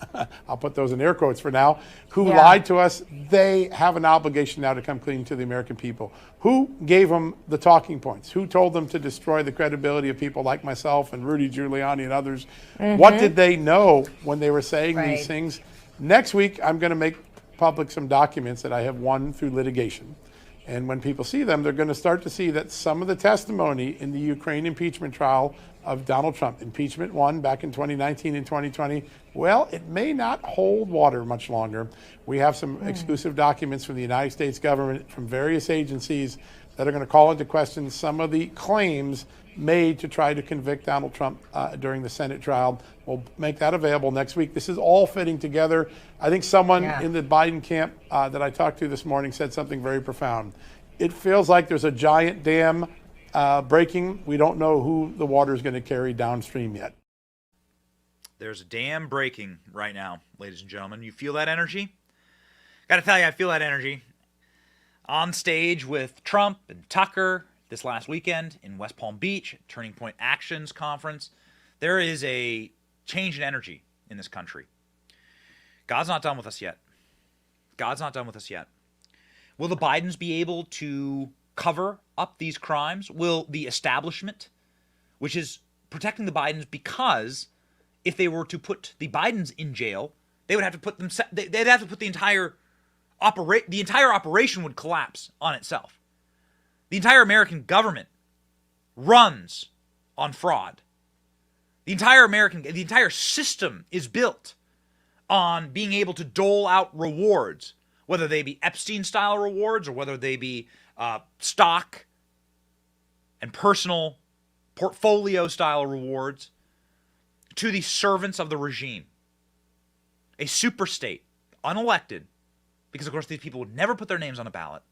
I'll put those in air quotes for now, who lied to us, they have an obligation now to come clean to the American people. Who gave them the talking points? Who told them to destroy the credibility of people like myself and Rudy Giuliani and others? Mm-hmm. What did they know when they were saying these things? Next week, I'm going to make public some documents that I have won through litigation. And when people see them, they're going to start to see that some of the testimony in the Ukraine impeachment trial of Donald Trump, impeachment 1 back in 2019 and 2020, well, it may not hold water much longer. We have some exclusive documents from the United States government, from various agencies that are going to call into question some of the claims made to try to convict Donald Trump during the Senate trial. We'll make that available next week. This is all fitting together. I think someone in the Biden camp that I talked to this morning said something very profound. It feels like there's a giant dam breaking. We don't know who the water is going to carry downstream yet. There's a dam breaking right now, ladies and gentlemen. You feel that energy? Got to tell you, I feel that energy. On stage with Trump and Tucker this last weekend in West Palm Beach, Turning Point Actions Conference, there is a change in energy in this country. God's not done with us yet. God's not done with us yet. Will the Bidens be able to cover up these crimes? Will the establishment, which is protecting the Bidens, because if they were to put the Bidens in jail, they would have to put them. They'd have to put the entire operation would collapse on itself. The entire American government runs on fraud. The entire system is built on being able to dole out rewards, whether they be Epstein-style rewards or whether they be stock and personal portfolio-style rewards to the servants of the regime. A super state, unelected, because of course these people would never put their names on a ballot,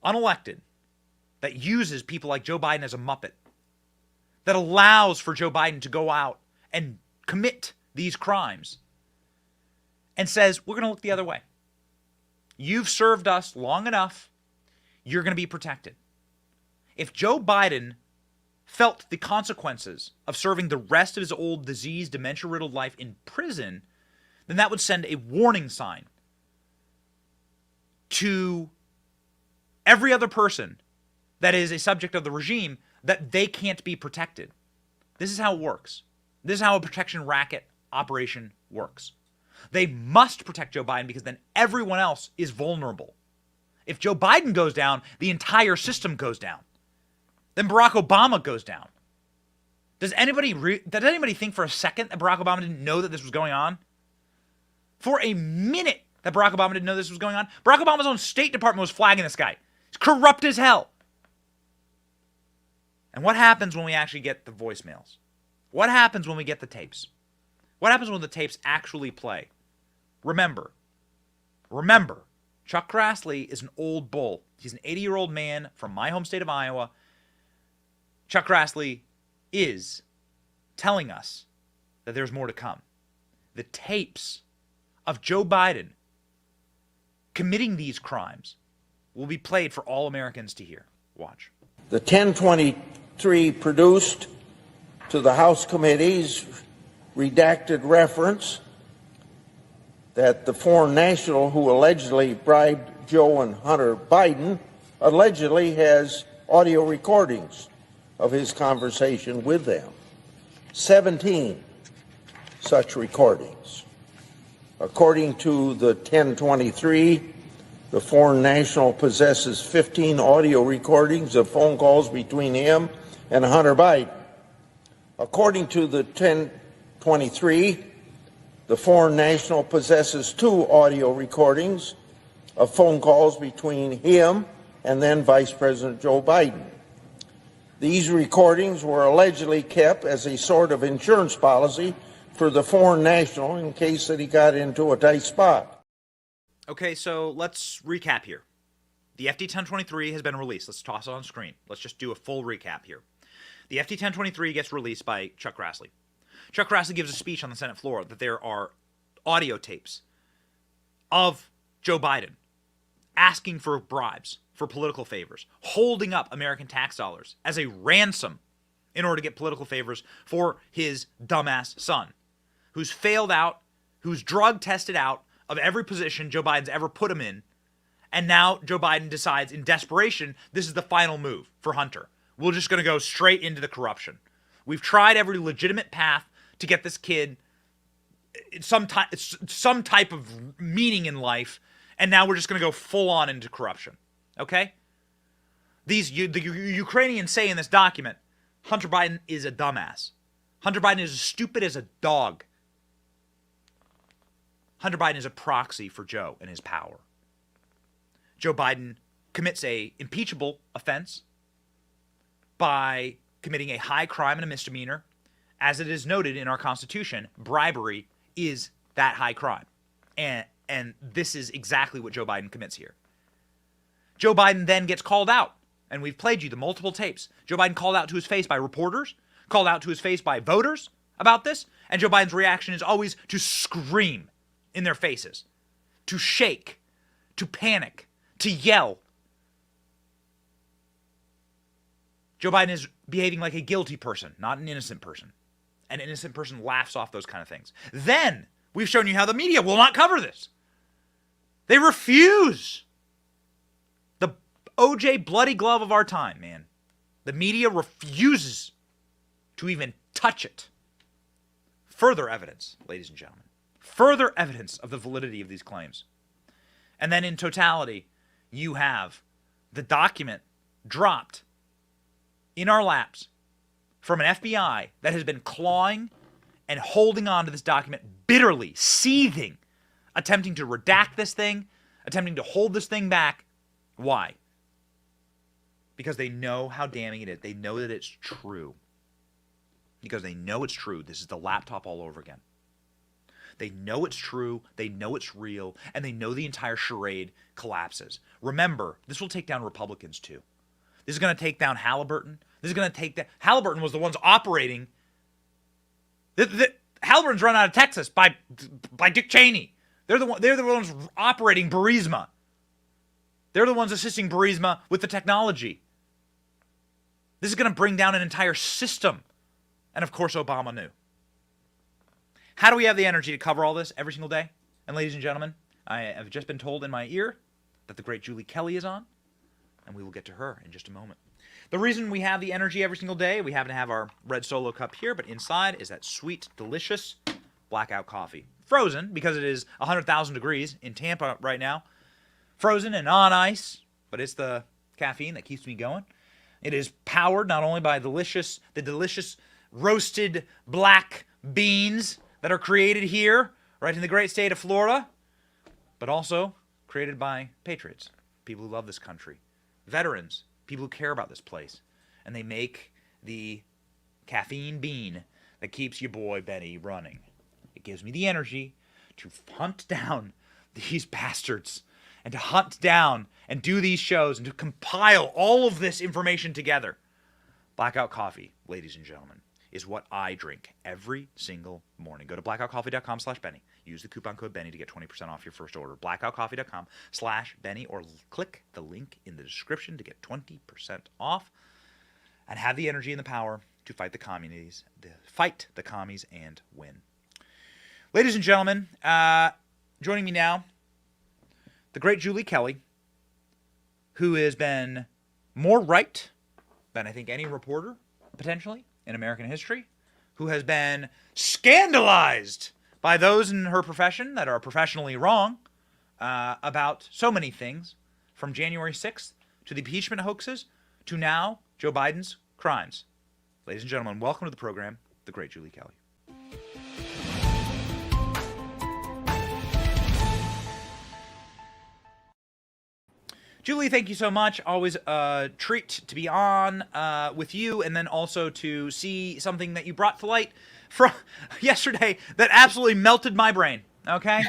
unelected, that uses people like Joe Biden as a muppet, that allows for Joe Biden to go out and commit these crimes, and says, we're going to look the other way. You've served us long enough. You're going to be protected. If Joe Biden felt the consequences of serving the rest of his old disease, dementia-riddled life in prison, then that would send a warning sign to every other person that is a subject of the regime that they can't be protected. This is how it works. This is how a protection racket operation works. They must protect Joe Biden because then everyone else is vulnerable. If Joe Biden goes down, the entire system goes down. Then Barack Obama goes down. Does anybody think for a second that Barack Obama didn't know that this was going on? For a minute that Barack Obama didn't know this was going on? Barack Obama's own State Department was flagging this guy. He's corrupt as hell. And what happens when we actually get the voicemails? What happens when we get the tapes? What happens when the tapes actually play? Remember, Chuck Grassley is an old bull. He's an 80-year-old man from my home state of Iowa. Chuck Grassley is telling us that there's more to come. The tapes of Joe Biden committing these crimes will be played for all Americans to hear. Watch. The 1023 produced to the House committees redacted reference that the foreign national who allegedly bribed Joe and Hunter Biden allegedly has audio recordings of his conversation with them. 17 such recordings. According to the 1023, the foreign national possesses 15 audio recordings of phone calls between him and Hunter Biden. According to the 1023, the foreign national possesses 2 audio recordings of phone calls between him and then Vice President Joe Biden. These recordings were allegedly kept as a sort of insurance policy for the foreign national in case that he got into a tight spot. Okay, so let's recap here. The FD 1023 has been released. Let's toss it on screen. Let's just do a full recap here. The FD 1023 gets released by Chuck Grassley. Chuck Grassley gives a speech on the Senate floor that there are audio tapes of Joe Biden asking for bribes, for political favors, holding up American tax dollars as a ransom in order to get political favors for his dumbass son, who's failed out, who's drug tested out of every position Joe Biden's ever put him in, and now Joe Biden decides in desperation, this is the final move for Hunter. We're just going to go straight into the corruption. We've tried every legitimate path to get this kid some type of meaning in life, and now we're just going to go full on into corruption. Okay? The Ukrainians say in this document, Hunter Biden is a dumbass. Hunter Biden is as stupid as a dog. Hunter Biden is a proxy for Joe and his power. Joe Biden commits a impeachable offense by committing a high crime and a misdemeanor. As it is noted in our Constitution, bribery is that high crime. And this is exactly what Joe Biden commits here. Joe Biden then gets called out, and we've played you the multiple tapes. Joe Biden called out to his face by reporters, called out to his face by voters about this, and Joe Biden's reaction is always to scream in their faces, to shake, to panic, to yell. Joe Biden is behaving like a guilty person, not an innocent person. An innocent person laughs off those kind of things. Then we've shown you how the media will not cover this. They refuse. The OJ bloody glove of our time, man. The media refuses to even touch it. Further evidence, ladies and gentlemen. Further evidence of the validity of these claims. And then in totality, you have the document dropped in our laps from an FBI that has been clawing and holding on to this document bitterly, seething, attempting to redact this thing, attempting to hold this thing back. Why? Because they know how damning it is. They know that it's true. Because they know it's true. This is the laptop all over again. They know it's true, they know it's real, and they know the entire charade collapses. Remember, this will take down Republicans too. This is going to take down Halliburton. This is going to take down... Halliburton was the ones operating... Halliburton's run out of Texas by Dick Cheney. They're the ones operating Burisma. They're the ones assisting Burisma with the technology. This is going to bring down an entire system. And of course, Obama knew. How do we have the energy to cover all this every single day? And ladies and gentlemen, I have just been told in my ear that the great Julie Kelly is on, and we will get to her in just a moment. The reason we have the energy every single day, we happen to have our red Solo cup here, but inside is that sweet, delicious blackout coffee. Frozen, because it is 100,000 degrees in Tampa right now. Frozen and on ice, but it's the caffeine that keeps me going. It is powered not only by the delicious roasted black beans that are created here, right in the great state of Florida, but also created by patriots, people who love this country, veterans, people who care about this place, and they make the caffeine bean that keeps your boy Benny running. It gives me the energy to hunt down these bastards and to hunt down and do these shows and to compile all of this information together. Blackout coffee, ladies and gentlemen, is what I drink every single morning. Go to blackoutcoffee.com/Benny. Use the coupon code Benny to get 20% off your first order. Blackoutcoffee.com/Benny, or click the link in the description to get 20% off and have the energy and the power to fight the commies, and win. Ladies and gentlemen, joining me now, the great Julie Kelly, who has been more right than I think any reporter, potentially, in American history, who has been scandalized by those in her profession that are professionally wrong about so many things, from January 6th to the impeachment hoaxes to now Joe Biden's crimes. Ladies and gentlemen, welcome to the program, the great Julie Kelly. Julie, thank you so much. Always a treat to be on with you, and then also to see something that you brought to light from yesterday that absolutely melted my brain, okay?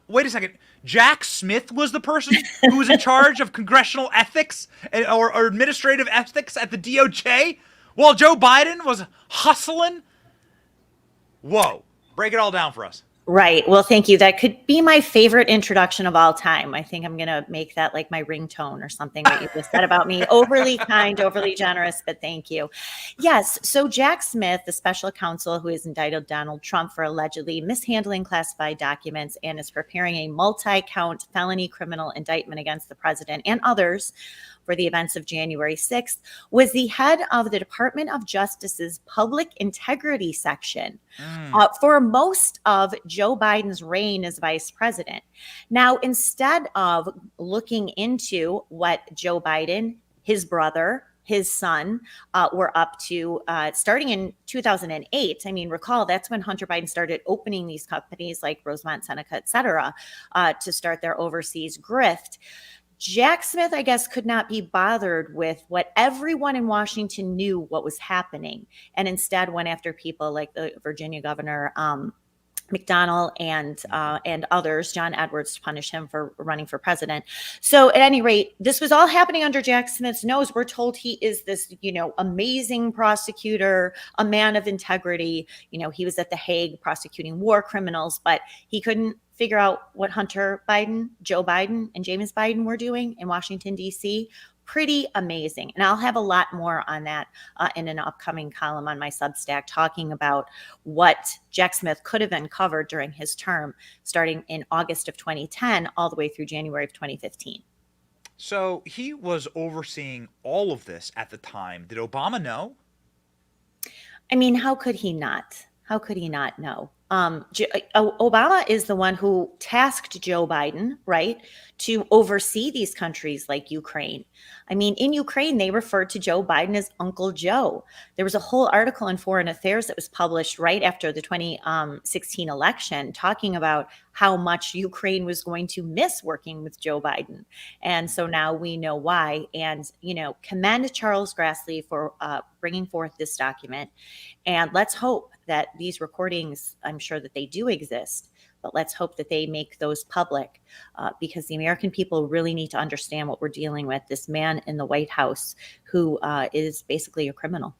Wait a second. Jack Smith was the person who was in charge of congressional ethics or administrative ethics at the DOJ while Joe Biden was hustling? Whoa. Break it all down for us. Right. Well, thank you. That could be my favorite introduction of all time. I think I'm going to make that like my ringtone or something that you just said about me. Overly kind, overly generous, but thank you. Yes. So Jack Smith, the special counsel who has indicted Donald Trump for allegedly mishandling classified documents and is preparing a multi-count felony criminal indictment against the president and others for the events of January 6th, was the head of the Department of Justice's Public Integrity Section for most of Joe Biden's reign as vice president. Now, instead of looking into what Joe Biden, his brother, his son were up to starting in 2008. I mean, recall that's when Hunter Biden started opening these companies like Rosemont, Seneca, et cetera, to start their overseas grift. Jack Smith, I guess, could not be bothered with what everyone in Washington knew what was happening, and instead went after people like the Virginia governor, McDonnell, and others, John Edwards, to punish him for running for president. So at any rate, this was all happening under Jack Smith's nose. We're told he is this, amazing prosecutor, a man of integrity. He was at The Hague prosecuting war criminals, but he couldn't figure out what Hunter Biden, Joe Biden, and James Biden were doing in Washington, D.C. Pretty amazing. And I'll have a lot more on that in an upcoming column on my Substack, talking about what Jack Smith could have uncovered during his term, starting in August of 2010 all the way through January of 2015. So he was overseeing all of this at the time. Did Obama know? I mean, how could he not? How could he not know? Obama is the one who tasked Joe Biden, right, to oversee these countries like Ukraine. I mean, in Ukraine, they referred to Joe Biden as Uncle Joe. There was a whole article in Foreign Affairs that was published right after the 2016 election talking about how much Ukraine was going to miss working with Joe Biden. And so now we know why. And, commend Charles Grassley for bringing forth this document. And let's hope that these recordings, I'm sure that they do exist, but let's hope that they make those public because the American people really need to understand what we're dealing with. This man in the White House who is basically a criminal.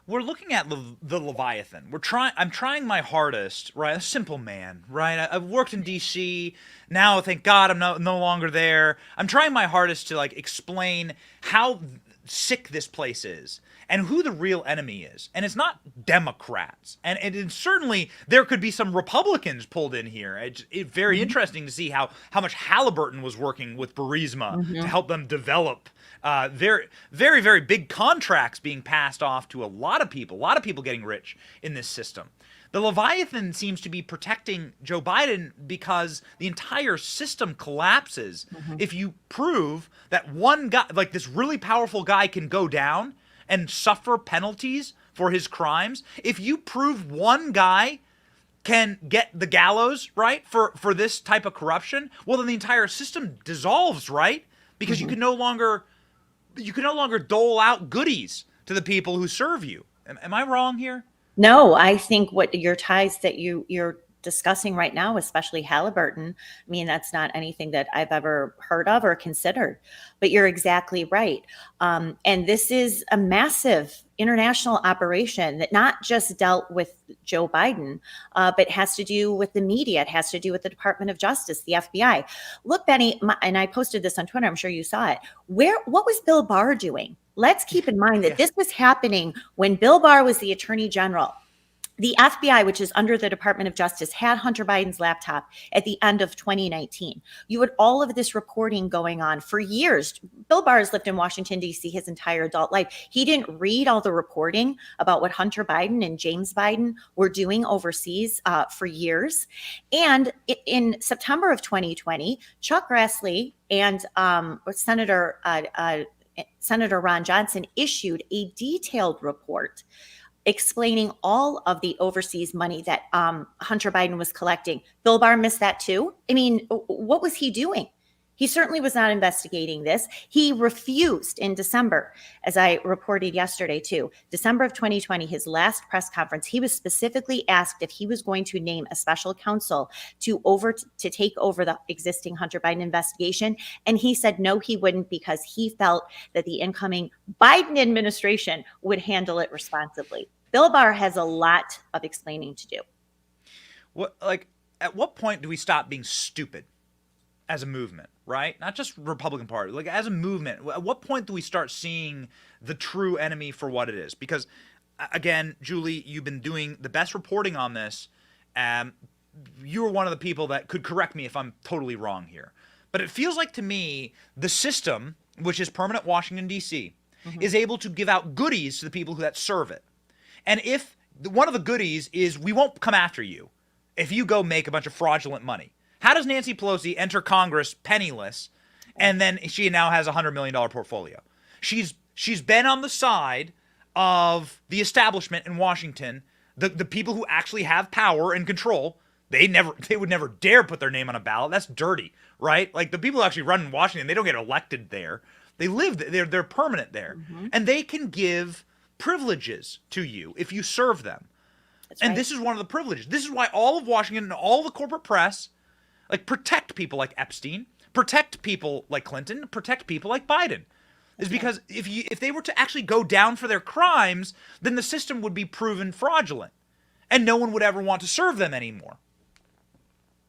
We're looking at the Leviathan. I'm trying my hardest, right? A simple man, right? I've worked in D.C. Now, thank God, I'm no longer there. I'm trying my hardest to explain how sick this place is and who the real enemy is. And it's not Democrats. And certainly there could be some Republicans pulled in here. It's very interesting to see how much Halliburton was working with Burisma to help them develop very, very, very big contracts being passed off to a lot of people getting rich in this system. The Leviathan seems to be protecting Joe Biden because the entire system collapses if you prove that one guy, like this really powerful guy, can go down and suffer penalties for his crimes. If you prove one guy can get the gallows, right, for this type of corruption, well, then the entire system dissolves, right? Because you can no longer dole out goodies to the people who serve you. Am I wrong here? No, I think what your ties that you're discussing right now, especially Halliburton, I mean, that's not anything that I've ever heard of or considered, but you're exactly right. And this is a massive international operation that not just dealt with Joe Biden, but has to do with the media. It has to do with the Department of Justice, the FBI. Look, Benny, and I posted this on Twitter, I'm sure you saw it. What was Bill Barr doing? Let's keep in mind that this was happening when Bill Barr was the Attorney General. The FBI, which is under the Department of Justice, had Hunter Biden's laptop at the end of 2019. You had all of this reporting going on for years. Bill Barr has lived in Washington, D.C. his entire adult life. He didn't read all the reporting about what Hunter Biden and James Biden were doing overseas for years. And in September of 2020, Chuck Grassley and Senator Ron Johnson issued a detailed report explaining all of the overseas money that Hunter Biden was collecting. Bill Barr missed that too. I mean, what was he doing? He certainly was not investigating this. He refused in December, as I reported yesterday too, December of 2020, his last press conference, he was specifically asked if he was going to name a special counsel to take over the existing Hunter Biden investigation. And he said no, he wouldn't, because he felt that the incoming Biden administration would handle it responsibly. Bill Barr has a lot of explaining to do. At what point do we stop being stupid as a movement, right? Not just Republican Party, like as a movement. At what point do we start seeing the true enemy for what it is? Because again, Julie, you've been doing the best reporting on this. You were one of the people that could correct me if I'm totally wrong here. But it feels like to me, the system, which is permanent Washington, D.C., is able to give out goodies to the people that serve it. And if one of the goodies is we won't come after you if you go make a bunch of fraudulent money. How does Nancy Pelosi enter Congress penniless, and then she now has a $100 million portfolio? She's been on the side of the establishment in Washington, the people who actually have power and control. They would never dare put their name on a ballot. That's dirty, right? Like the people who actually run in Washington, they don't get elected there. They live there. They're permanent there, and they can give privileges to you if you serve them. And this is one of the privileges. This is why all of Washington and all the corporate press protect people like Epstein, protect people like Clinton, protect people like Biden. Is because if they were to actually go down for their crimes, then the system would be proven fraudulent, and no one would ever want to serve them anymore.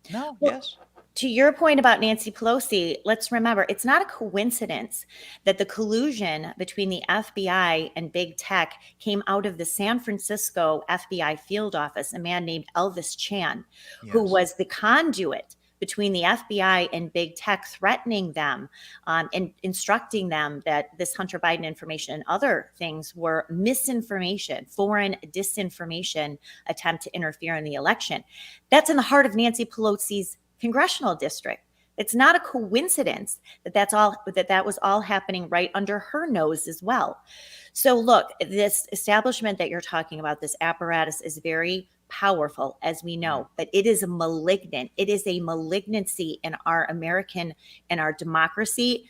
No, yes. To your point about Nancy Pelosi, let's remember, it's not a coincidence that the collusion between the FBI and big tech came out of the San Francisco FBI field office, a man named Elvis Chan, who was the conduit between the FBI and big tech, threatening them and instructing them that this Hunter Biden information and other things were misinformation, foreign disinformation attempt to interfere in the election. That's in the heart of Nancy Pelosi's congressional district. It's not a coincidence that was all happening right under her nose as well. So look, this establishment that you're talking about, this apparatus, is very powerful, as we know, but it is malignant. It is a malignancy in our democracy,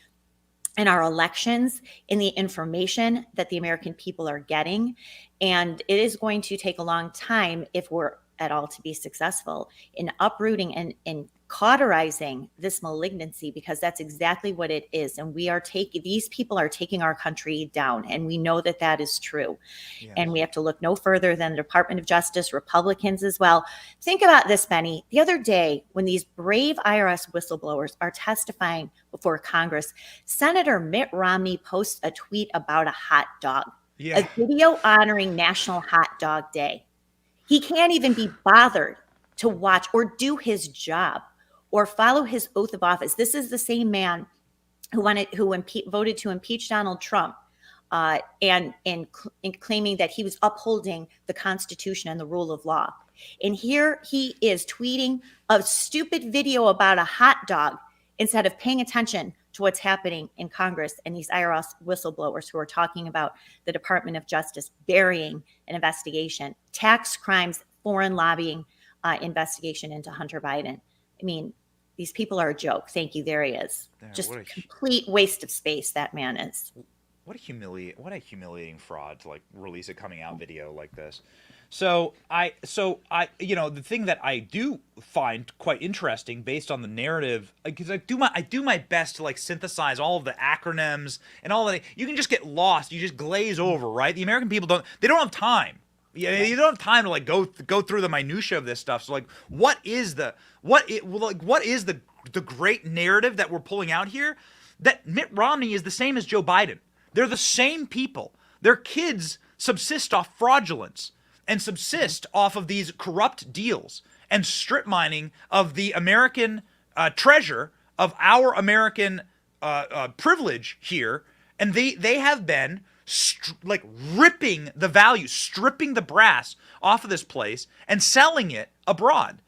in our elections, in the information that the American people are getting. And it is going to take a long time, if we're at all to be successful, in uprooting and cauterizing this malignancy, because that's exactly what it is. And these people are taking our country down. And we know that that is true. Yes. And we have to look no further than the Department of Justice, Republicans as well. Think about this, Benny. The other day, when these brave IRS whistleblowers are testifying before Congress, Senator Mitt Romney posts a tweet about a hot dog, a video honoring National Hot Dog Day. He can't even be bothered to watch or do his job or follow his oath of office. This is the same man who voted to impeach Donald Trump and claiming that he was upholding the Constitution and the rule of law. And here he is tweeting a stupid video about a hot dog instead of paying attention to what's happening in Congress and these IRS whistleblowers who are talking about the Department of Justice burying an investigation, tax crimes, foreign lobbying investigation into Hunter Biden. I mean, these people are a joke. Thank you. There he is. Just a complete waste of space, that man is. What a humiliating fraud to like release a coming out video like this. So I the thing that I do find quite interesting based on the narrative, because I do my best to like synthesize all of the acronyms and all that. You can just get lost. You just glaze over, right? The American people don't have time. Yeah, you don't have time to like go through the minutia of this stuff. So like, what is the great narrative that we're pulling out here? That Mitt Romney is the same as Joe Biden. They're the same people. Their kids subsist off fraudulence and subsist off of these corrupt deals and strip mining of the American treasure, of our American privilege here. And they have been ripping the value, stripping the brass off of this place and selling it abroad.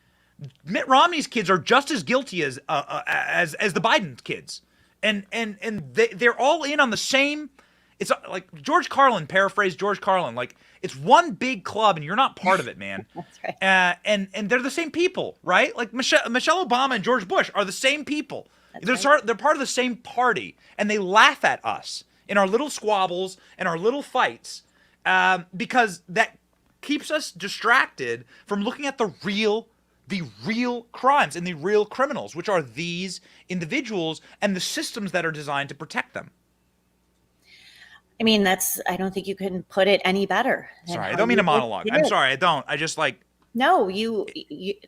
Mitt Romney's kids are just as guilty as the Biden kids, and they're all in on the same. It's like George Carlin, paraphrased George Carlin, like it's one big club and you're not part of it, man. That's right. And they're the same people, right? Like Michelle Obama and George Bush are the same people. They're part of the same party, and they laugh at us in our little squabbles and our little fights, because that keeps us distracted from looking at the real crimes and the real criminals, which are these individuals and the systems that are designed to protect them. I mean, I don't think you can put it any better. Sorry, I don't mean to monologue. I'm sorry, I don't. I just like. No, you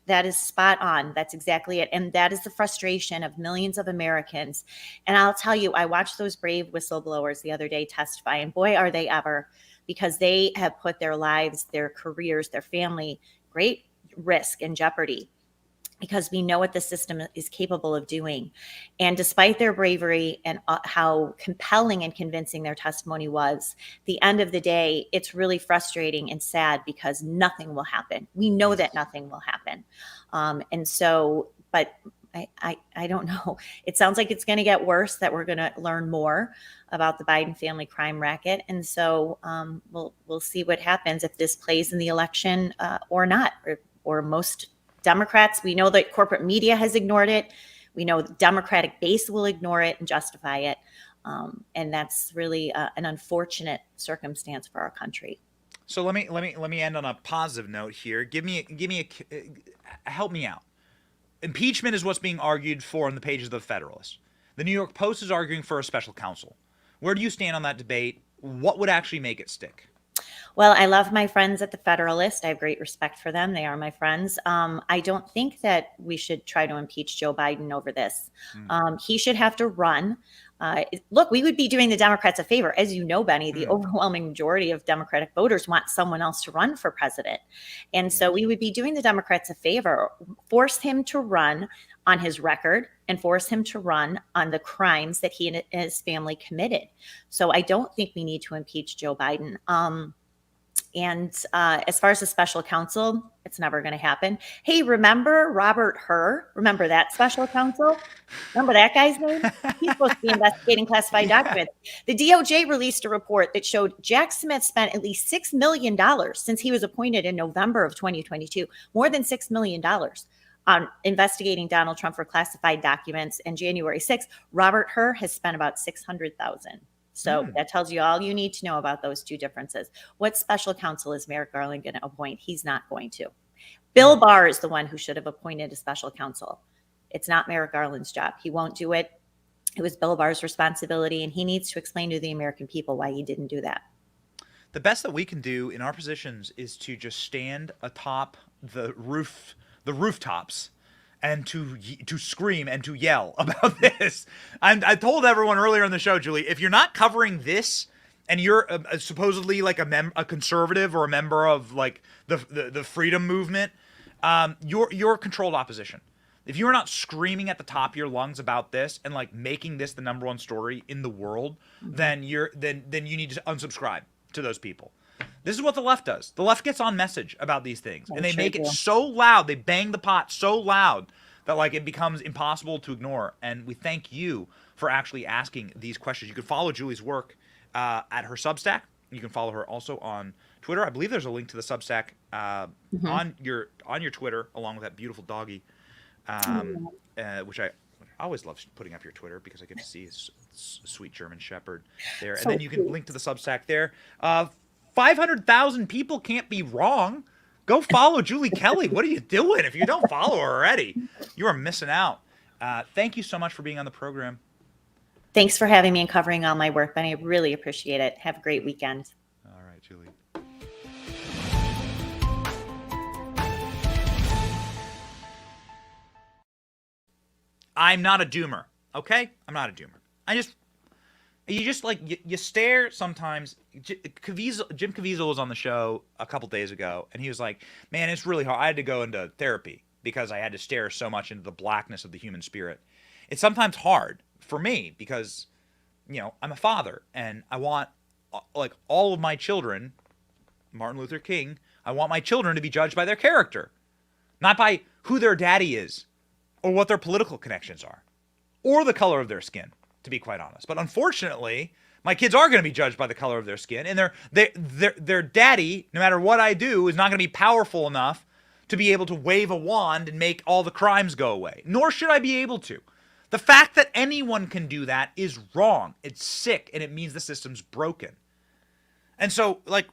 that is spot on. That's exactly it. And that is the frustration of millions of Americans. And I'll tell you, I watched those brave whistleblowers the other day testify, and boy, are they ever, because they have put their lives, their careers, their family, great risk and jeopardy, because we know what the system is capable of doing. And despite their bravery and how compelling and convincing their testimony was, the end of the day, it's really frustrating and sad because nothing will happen. We know that nothing will happen. But I don't know. It sounds like it's going to get worse, that we're going to learn more about the Biden family crime racket. And so we'll see what happens if this plays in the election or not, or most Democrats. We know that corporate media has ignored it. We know the Democratic base will ignore it and justify it. And that's really an unfortunate circumstance for our country. So let me end on a positive note here. Help me out. Impeachment is what's being argued for in the pages of the Federalist. The New York Post is arguing for a special counsel. Where do you stand on that debate? What would actually make it stick? Well, I love my friends at the Federalist. I have great respect for them. They are my friends. I don't think that we should try to impeach Joe Biden over this. He should have to run. Look, we would be doing the Democrats a favor. As you know, Benny, the overwhelming majority of Democratic voters want someone else to run for president. And so we would be doing the Democrats a favor, force him to run on his record and force him to run on the crimes that he and his family committed. So I don't think we need to impeach Joe Biden. And as far as the special counsel, it's never going to happen. Hey, remember Robert Hur? Remember that special counsel? Remember that guy's name? He's supposed to be investigating classified documents. The DOJ released a report that showed Jack Smith spent at least $6 million since he was appointed in November of 2022, more than $6 million on investigating Donald Trump for classified documents. And January 6th, Robert Hur has spent about $600,000. So that tells you all you need to know about those two differences. What special counsel is Merrick Garland going to appoint? He's not going to. Bill Barr is the one who should have appointed a special counsel. It's not Merrick Garland's job. He won't do it. It was Bill Barr's responsibility, and he needs to explain to the American people why he didn't do that. The best that we can do in our positions is to just stand atop the rooftops, and to scream and to yell about this. I told everyone earlier in the show, Julie, if you're not covering this, and you're supposedly like a conservative or a member of like the freedom movement, you're controlled opposition. If you're not screaming at the top of your lungs about this and like making this the number one story in the world, then you need to unsubscribe to those people. This is what the left does. The left gets on message about these things, and they make it so loud. They bang the pot so loud that like it becomes impossible to ignore. And we thank you for actually asking these questions. You can follow Julie's work at her Substack. You can follow her also on Twitter. I believe there's a link to the Substack on your Twitter, along with that beautiful doggy, which I always love putting up your Twitter because I get to see his sweet German Shepherd there. And then you can link to the Substack there. 500,000 people can't be wrong. Go follow Julie Kelly. What are you doing? If you don't follow her already, you are missing out. Thank you so much for being on the program. Thanks for having me and covering all my work, Ben. I really appreciate it. Have a great weekend. All right, Julie. I'm not a doomer, okay? I'm not a doomer. You stare sometimes. Jim Caviezel was on the show a couple days ago, and he was like, man, it's really hard. I had to go into therapy because I had to stare so much into the blackness of the human spirit. It's sometimes hard for me because, I'm a father, and I want, like, all of my children, Martin Luther King, I want my children to be judged by their character, not by who their daddy is or what their political connections are or the color of their skin, to be quite honest. But unfortunately, my kids are going to be judged by the color of their skin, and their daddy, no matter what I do, is not going to be powerful enough to be able to wave a wand and make all the crimes go away. Nor should I be able to. The fact that anyone can do that is wrong. It's sick, and it means the system's broken. And so, like,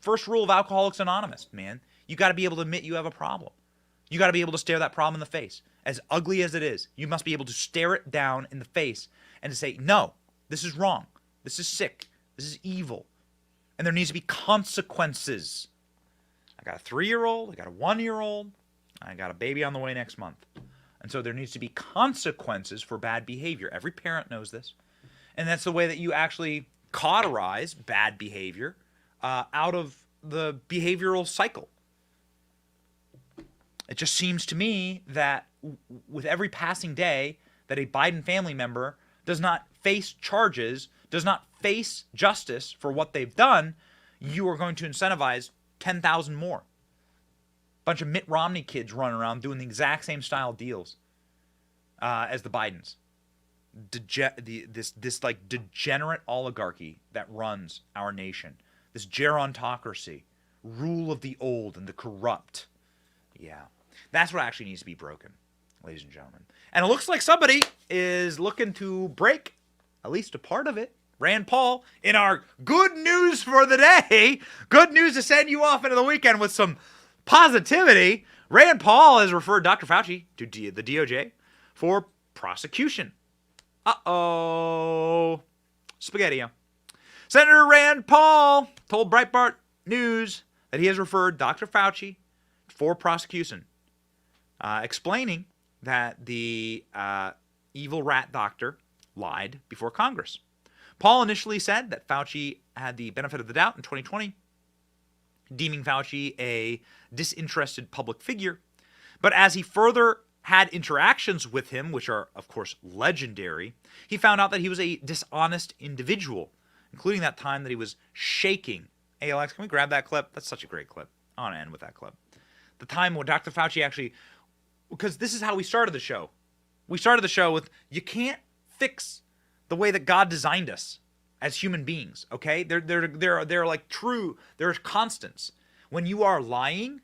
first rule of Alcoholics Anonymous, man, you got to be able to admit you have a problem. You got to be able to stare that problem in the face. As ugly as it is, you must be able to stare it down in the face and to say, no, this is wrong. This is sick. This is evil. And there needs to be consequences. I got a 3-year-old. I got a 1-year-old. I got a baby on the way next month. And so there needs to be consequences for bad behavior. Every parent knows this. And that's the way that you actually cauterize bad behavior out of the behavioral cycle. It just seems to me that with every passing day that a Biden family member does not face charges, does not face justice for what they've done, you are going to incentivize 10,000 more. Bunch of Mitt Romney kids running around doing the exact same style deals as the Bidens. This like degenerate oligarchy that runs our nation. This gerontocracy, rule of the old and the corrupt. Yeah, that's what actually needs to be broken, ladies and gentlemen. And it looks like somebody is looking to break at least a part of it. Rand Paul, in our good news for the day, good news to send you off into the weekend with some positivity. Rand Paul has referred Dr. Fauci to the DOJ for prosecution. Uh-oh. Spaghetti. Senator Rand Paul told Breitbart News that he has referred Dr. Fauci for prosecution, explaining that the evil rat doctor lied before Congress. Paul initially said that Fauci had the benefit of the doubt in 2020, deeming Fauci a disinterested public figure. But as he further had interactions with him, which are, of course, legendary, he found out that he was a dishonest individual, including that time that he was shaking. Hey, Alex, can we grab that clip? That's such a great clip. I want to end with that clip. The time when Dr. Fauci actually, because this is how we started the show. We started the show with, you can't fix the way that God designed us as human beings, okay? They're like true, they're constants. When you are lying,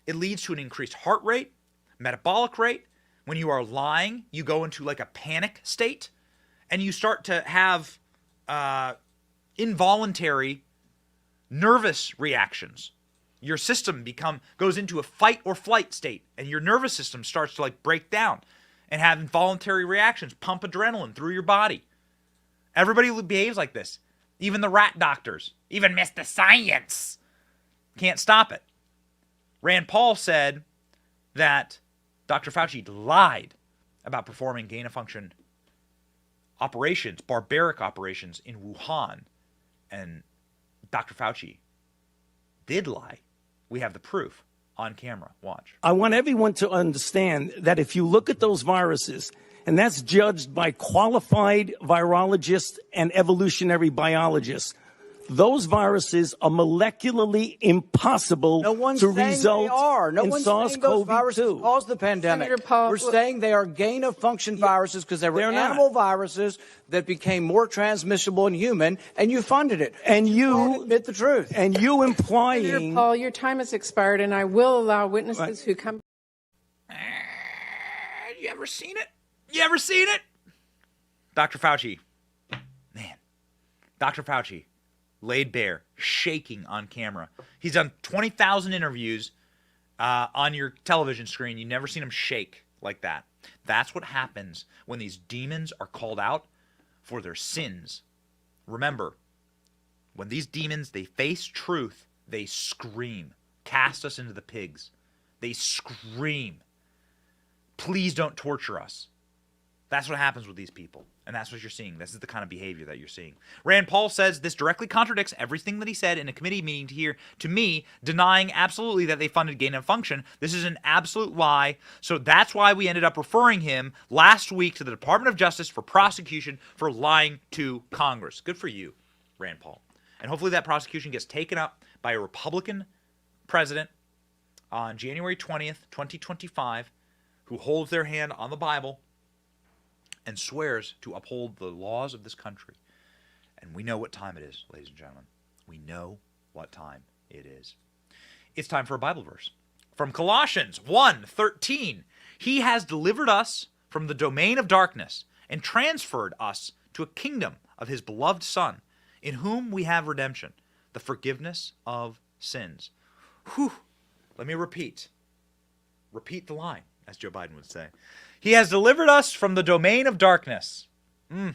it leads to an increased heart rate, metabolic rate. When you are lying, you go into like a panic state, and you start to have involuntary nervous reactions. Your system goes into a fight or flight state, and your nervous system starts to like break down and have involuntary reactions, pump adrenaline through your body. Everybody behaves like this. Even the rat doctors, even Mr. Science can't stop it. Rand Paul said that Dr. Fauci lied about performing gain-of-function operations, barbaric operations in Wuhan. And Dr. Fauci did lie. We have the proof on camera. Watch. I want everyone to understand that if you look at those viruses, and that's judged by qualified virologists and evolutionary biologists, those viruses are molecularly impossible to result in SARS-CoV-2. Caused the pandemic. We're saying they are gain-of-function viruses because they were animal viruses that became more transmissible in human, and you funded it. And you admit the truth. And you implying... Senator Paul, your time has expired, and I will allow witnesses who come... You ever seen it? You ever seen it? Dr. Fauci. Man. Dr. Fauci. Laid bare, shaking on camera. He's done 20,000 interviews on your television screen. You've never seen him shake like that. That's what happens when these demons are called out for their sins. Remember, when these demons, they face truth, they scream. Cast us into the pigs. They scream. Please don't torture us. That's what happens with these people. And that's what you're seeing. This is the kind of behavior that you're seeing. Rand Paul says this directly contradicts everything that he said in a committee meeting here to me, denying absolutely that they funded gain of function. This is an absolute lie. So that's why we ended up referring him last week to the Department of Justice for prosecution for lying to Congress. Good for you, Rand Paul. And hopefully that prosecution gets taken up by a Republican president on January 20th, 2025, who holds their hand on the Bible and swears to uphold the laws of this country. And we know what time it is, ladies and gentlemen. We know what time it is. It's time for a Bible verse. From Colossians 1:13, he has delivered us from the domain of darkness and transferred us to a kingdom of his beloved Son, in whom we have redemption, the forgiveness of sins. Whew. Let me repeat. Repeat the line, as Joe Biden would say. He has delivered us from the domain of darkness. Let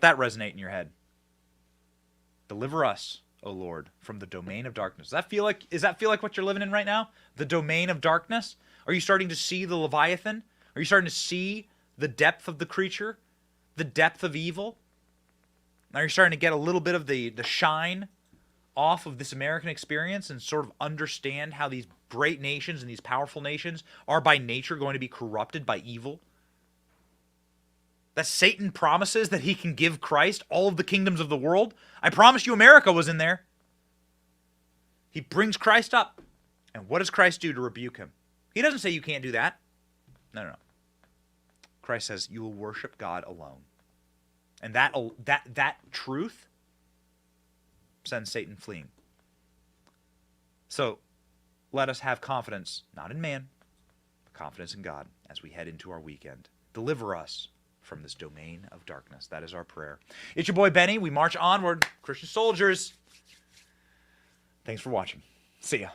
that resonate in your head. Deliver us, O Lord, from the domain of darkness. Does that feel like what you're living in right now? The domain of darkness? Are you starting to see the Leviathan? Are you starting to see the depth of the creature? The depth of evil? Are you starting to get a little bit of the shine off of this American experience and sort of understand how these great nations and these powerful nations are by nature going to be corrupted by evil? That Satan promises that he can give Christ all of the kingdoms of the world. I promise you America was in there. He brings Christ up. And what does Christ do to rebuke him? He doesn't say you can't do that. No. Christ says you will worship God alone. And that truth sends Satan fleeing. So let us have confidence, not in man, but confidence in God as we head into our weekend. Deliver us from this domain of darkness. That is our prayer. It's your boy Benny. We march onward. Christian soldiers. Thanks for watching. See ya.